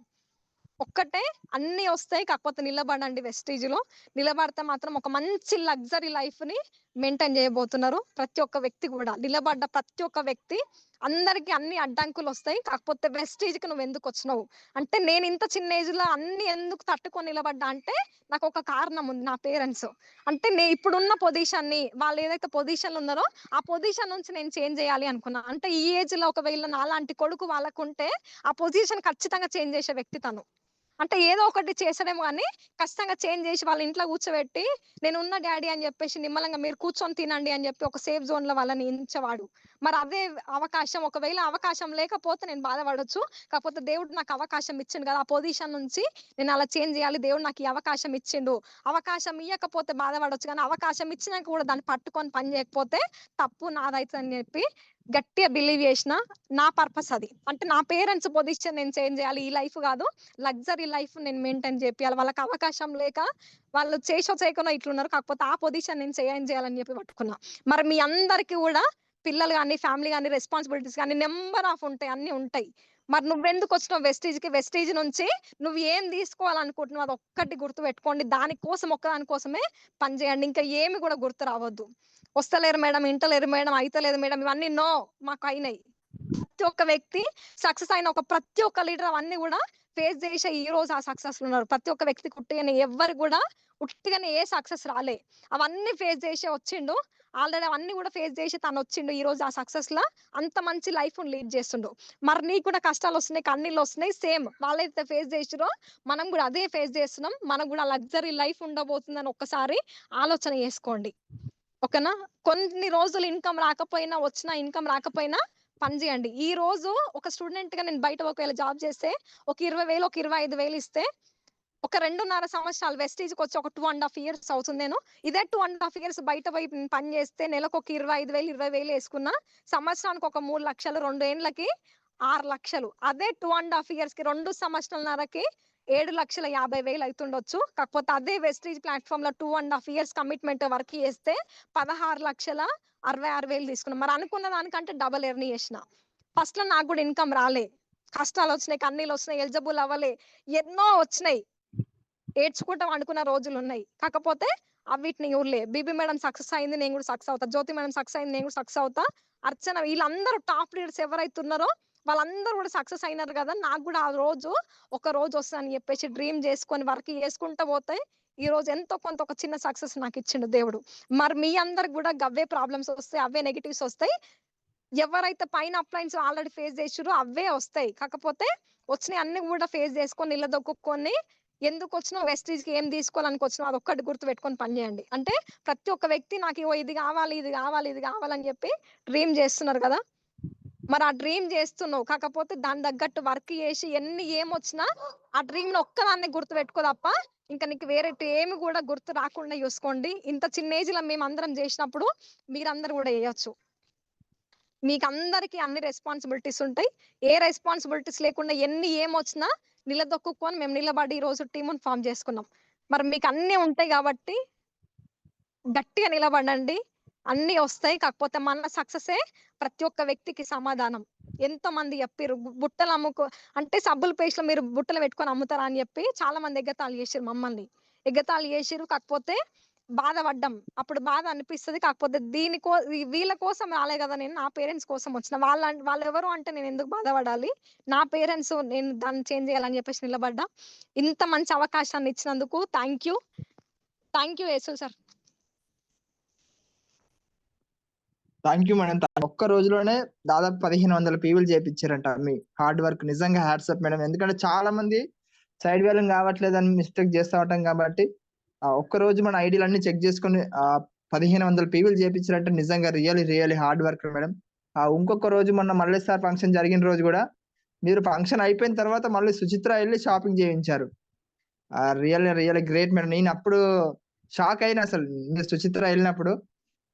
ఒక్కటే అన్నీ ఒస్తాయి. కాకపోతే నిలబడండి వెస్టీజ్‌లో. నిలబడితే మాత్రం ఒక మంచి లగ్జరీ లైఫ్‌ని మెయింటైన్ జేయబోతున్నారు. ప్రతి ఒక్క వ్యక్తి గూడా. నిలబడ్డ ప్రతి ఒక్క వ్యక్తి అందరికి అన్ని అడ్డంకులొస్తాయి. కాకపోతే వెస్టీజ్‌కి నువ్వెందుకొచ్చినవు? అంటే నేనింత చిన్న ఏజ్‌లో అన్నీ ఎందుకు తట్టుకొని నిలబడ్డా అంటే నాకొక కారణం ఉంది. నా పేరెంట్స్. అంటే ఇప్పుడున్న పొజిషన్‌ని వాళ్ళేదైతే పొజిషన్‌లో ఉన్నారో ఆ పొజిషన్ నుంచి నేను చేంజ్ జేయాలి అనుకున్నా. అంటే ఈ ఏజ్‌లో ఒకవేళ నాలాంటి కొడుకు వాళ్ళకుంటే ఆ పొజిషన్ ఖచ్చితంగా చేంజ్ జేసే వ్యక్తి తను. అంటే ఏదో ఒకటి చేసాడేమో గాని, ఖచ్చితంగా చేంజ్ జేసి వాళ్ళ ఇంట్లో కూర్చోబెట్టి, నేనున్నా డ్యాడీ అని జెప్పేసి నిమ్మలంగా మీరు కూర్చొని తినండి అని జెప్పి ఒక సేఫ్ జోన్‌లో వాళ్ళని ఉంచేవాడు. మరి అదే అవకాశం ఒకవేళ అవకాశం లేకపోతే నేను బాధపడొచ్చు. కాకపోతే దేవుడు నాకు అవకాశం ఇచ్చిండు గదా! ఆ పొజిషన్ నుంచి నేను అలా చేంజ్ జేయాలి. దేవుడు నాకు ఈ అవకాశం ఇచ్చిండు. అవకాశం ఇయ్యకపోతే బాధపడొచ్చు గానీ, అవకాశం ఇచ్చినంక కూడా దాన్ని పట్టుకొని పని జేయకపోతే తప్పు నాదైతదని జెప్పి గట్టిగా బిలీవ్ జేసిన. నా పర్పస్ అది. అంటే నా పేరెంట్స్ పొజిషన్ నేను చేంజ్ జేయాలి. ఈ లైఫ్ గాదు. లగ్జరీ లైఫ్ నేను మెయింటైన్ జేపియాలి. వాళ్ళకి అవకాశం లేక వాళ్ళు చేసో చేయకనో ఇట్లున్నారు. కాకపోతే ఆ పొజిషన్ నేను చేంజ్ చేయాలని జెప్పి పట్టుకున్నా. మరి మీ అందరికి గూడా పిల్లలు గాని, ఫ్యామిలీ గాని, రెస్పాన్సిబిలిటీస్ గాని నంబర్ ఆఫ్ ఉంటాయి. అన్నీ ఉంటాయి. మరి నువ్వెందుకొచ్చినావు వెస్టీజ్‌కి? వెస్టీజ్ నుంచి నువ్వు ఏం తీసుకోవాలనుకుంటున్నావో అదొక్కటి గుర్తుపెట్టుకోండి. ఒక్కదాని కోసమే పని జేయండి. ఇంకా ఏమి గూడా గుర్తు రావద్దు. వస్తలేరు మేడం, ఇంటలేరు మేడం, అయితలేదు మేడం ఇవన్నీ నో మాకయినయి. ప్రతి ఒక్క వ్యక్తి సక్సెస్ అయిన ప్రతి ఒక్క లీడర్ అవన్నీ గూడా ఫేస్ చేసే ఈ రోజు ఆ సక్సెస్‌లో ఉన్నారు. ప్రతి ఒక్క వ్యక్తికి ఉట్టిగానే ఎవ్వరు గూడా ఉట్టిగానే ఏ సక్సెస్ రాలే. అవన్నీ ఫేస్ చేసే వచ్చిండు. ఆల్రెడీ అవన్నీ గూడా ఫేస్ చేసి తనొచ్చిండు. ఈరోజు ఆ సక్సెస్‌లా అంత మంచి లైఫ్‌ని లీడ్ చేస్తుండు. మరి నీకు కూడా కష్టాలొస్తున్నాయి, కన్నీళ్ళొస్తున్నాయి. సేమ్ వాళ్ళైతే ఫేస్ చేసిర్రో మనం గూడా అదే ఫేస్ చేస్తున్నాం. మనకు గూడా లగ్జరీ లైఫ్ ఉండబోతుందని ఒక్కసారి ఆలోచన చేసుకోండి. ఓకేనా? కొన్ని రోజులు ఇన్‌కమ్ రాకపోయినా, వచ్చిన ఇన్‌కమ్ రాకపోయినా పని జేయండి. ఈ రోజు ఒక స్టూడెంట్‌గా నేను బయట ఒకవేళ జాబ్ చేస్తే ఒక 20,000, ఒక 25,000 ఇస్తే ఒక 2.5 సంవత్సరాలు వెస్టీజ్‌కొచ్చి ఒక 2 ½ ఇయర్స్ అవుతుంది నేను. ఇదే 2 ½ ఇయర్స్ బయట పోయి పని చేస్తే నెలకొక 25,000, 20,000 యేసుకున్నా సంవత్సరానికి ఒక 3,00,000, 2 ఏండ్లకి 6,00,000. అదే 2 ½ ఇయర్స్‌కి 2 సంవత్సరాలన్నరకి 7,50,000 అయితుండొచ్చు. కాకపోతే అదే వెస్టీజ్ ప్లాట్‌ఫార్మ్‌లో 2 ½ ఇయర్స్ కమిట్మెంట్ వర్క్ చేస్తే 16,66,000 తీసుకున్నా. మరి అనుకున్న దానికంటే డబుల్ ఎర్న్ చేసిన. ఫస్ట్‌లో నాకు గూడా ఇన్‌కమ్ రాలే. కష్టాలొచ్చినాయి, కన్నీళ్ళొచ్చినాయి, ఎలిజిబుల్ అవ్వలే. ఎన్నో వచ్చినాయి. ఏడ్చుకుంటా పండుకున్న రోజులున్నాయి. కాకపోతే అవిటిని చూడలే. బీబీ మేడం సక్సెస్ అయింది. నేను గూడా సక్సెస్ అవుతా. జ్యోతి మేడం సక్సెస్ అయింది. నేను గూడా సక్సెస్ అవుతా. అర్చన వీళ్ళందరూ టాప్ లీడర్స్ ఎవరైతున్నారో వాళ్ళందరూ గూడా సక్సెస్ అయినారు గదా! నాకు గూడా ఆ రోజు ఒక రోజు వస్తదని జెప్పేసి డ్రీమ్ జేసుకొని వర్క్ చేసుకుంటా పోతే ఈరోజు ఎంతో కొంత ఒక చిన్న సక్సెస్ నాకిచ్చిండు దేవుడు. మరి మీ అందరికి గూడా గవ్వే ప్రాబ్లమ్స్ ఒస్తాయి. అవే నెగెటివ్స్ ఒస్తాయి. ఎవరైతే పైన అప్లయన్స్ ఆల్రెడీ ఫేస్ చేసిర్రో అవే వస్తాయి. కాకపోతే వచ్చినయి అన్ని గూడా ఫేస్ చేసుకొని నిలదొక్కుకొని ఎందుకొచ్చినావు వెస్టీజ్‌కి ఏం తీసుకోవాలనుకొచ్చినావు అదొక్కటి గుర్తుపెట్టుకొని పని చేయండి. అంటే ప్రతి ఒక్క వ్యక్తి నాకు ఇగో ఇది గావాలి, ఇది గావాలి, ఇది గావాలని జెప్పి డ్రీమ్ జేస్తున్నారు గదా! మరి ఆ డ్రీమ్ జేస్తున్నావు. కాకపోతే దానికి తగ్గట్టు వర్క్ జేసి ఏమొచ్చినా ఆ డ్రీమ్‌ని ఒక్కదాన్నే గుర్తుపెట్టుకో తప్ప ఇంక నీకు వేరేటి ఏమి గూడా గుర్తు రాకుండా చూసుకోండి. ఇంత చిన్న ఏజ్‌లో మేమందరం జేసినప్పుడు మీరందరూ గూడా చేయొచ్చు. మీకందరికి అన్ని రెస్పాన్సిబిలిటీస్ ఉంటాయి. ఏ రెస్పాన్సిబిలిటీస్ లేకుండా ఏమొచ్చినా నిలదొక్కుకొని మేము నిలబడి ఈరోజు టీమ్‌ని ఫార్మ్ చేసుకున్నాం. మరి మీకన్నీ ఉంటాయి గాబట్టి గట్టిగా నిలబడండి. అన్నీ ఒస్తాయి. కాకపోతే మన సక్సెసే ప్రతి ఒక్క వ్యక్తికి సమాధానం. ఎంతోమంది జెప్పిర్రు బుట్టలు అమ్ముకో అంటే సబ్బుల పేస్ట్‌లో మీరు బుట్టలు పెట్టుకొని అమ్ముతారా అని జెప్పి చాలా మంది ఎగతాళి జేసిర్రు మమ్మల్ని. ఎగతాళి జేసిర్రు. కాకపోతే బాధపడ్డాం. అప్పుడు బాధ అనిపిస్తది. కాకపోతే వీళ్ళ కోసం రాలే గదా! నేను నా పేరెంట్స్ కోసం వచ్చిన. వాళ్ళెవరు అంటే నేనెందుకు బాధపడాలి? నా పేరెంట్స్ నేను దాన్ని చేంజ్ జేయాలని జెప్పేసి నిలబడ్డా. ఇంత మంచి అవకాశాన్ని ఇచ్చినందుకు thank you. Thank you Yesu sir. Thank you madam. ఒక్క రోజులోనే దాదాపు 1,500 పీవీలు చేపిచ్చారంట. మీ హార్డ్ వర్క్ నిజంగా హ్యాట్స్ ఆఫ్ మేడం. ఎందుకంటే చాలా మంది సైడ్ వేలింగ్ కావట్లేదని మిస్టేక్ చేస్తా ఉంటాం కాబట్టి ఒక్క రోజు మన ఐడీలన్నీ చెక్ చేసుకొని 1,500 పీవీలు చేపిచ్చారంటే నిజంగా రియల్లీ హార్డ్ వర్క్ మేడం. ఇంకొక రోజు మొన్న మల్లేష్ సార్ ఫంక్షన్ జరిగిన రోజు కూడా మీరు ఫంక్షన్ అయిపోయిన తర్వాత మళ్ళీ సుచిత్ర ఎళ్లి షాపింగ్ చేయించారు. Really great madam. నేను అప్పుడు షాక్ అయినా అసలు. మీరు సుచిత్ర ఎళ్ళినప్పుడు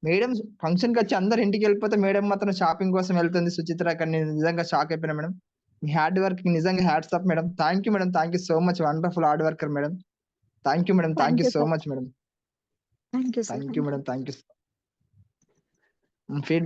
మేడం ఫంక్షన్‌కొచ్చి అందరు ఇంటికెళ్ళిపోతే మేడం మాత్రం షాపింగ్ కోసం వెళ్తుంది సుచిత్ర అక్కడ నేను నిజంగా షాక్ అయిపోయినా మేడం. మీ హార్డ్ వర్క్‌కి నిజంగా hats off madam. Thank you madam. Thank you so much. Wonderful hard worker madam. Thank you madam. Thank thank you you so sir. Much madam. Thank you sir. Thank you madam. Thank you. Feed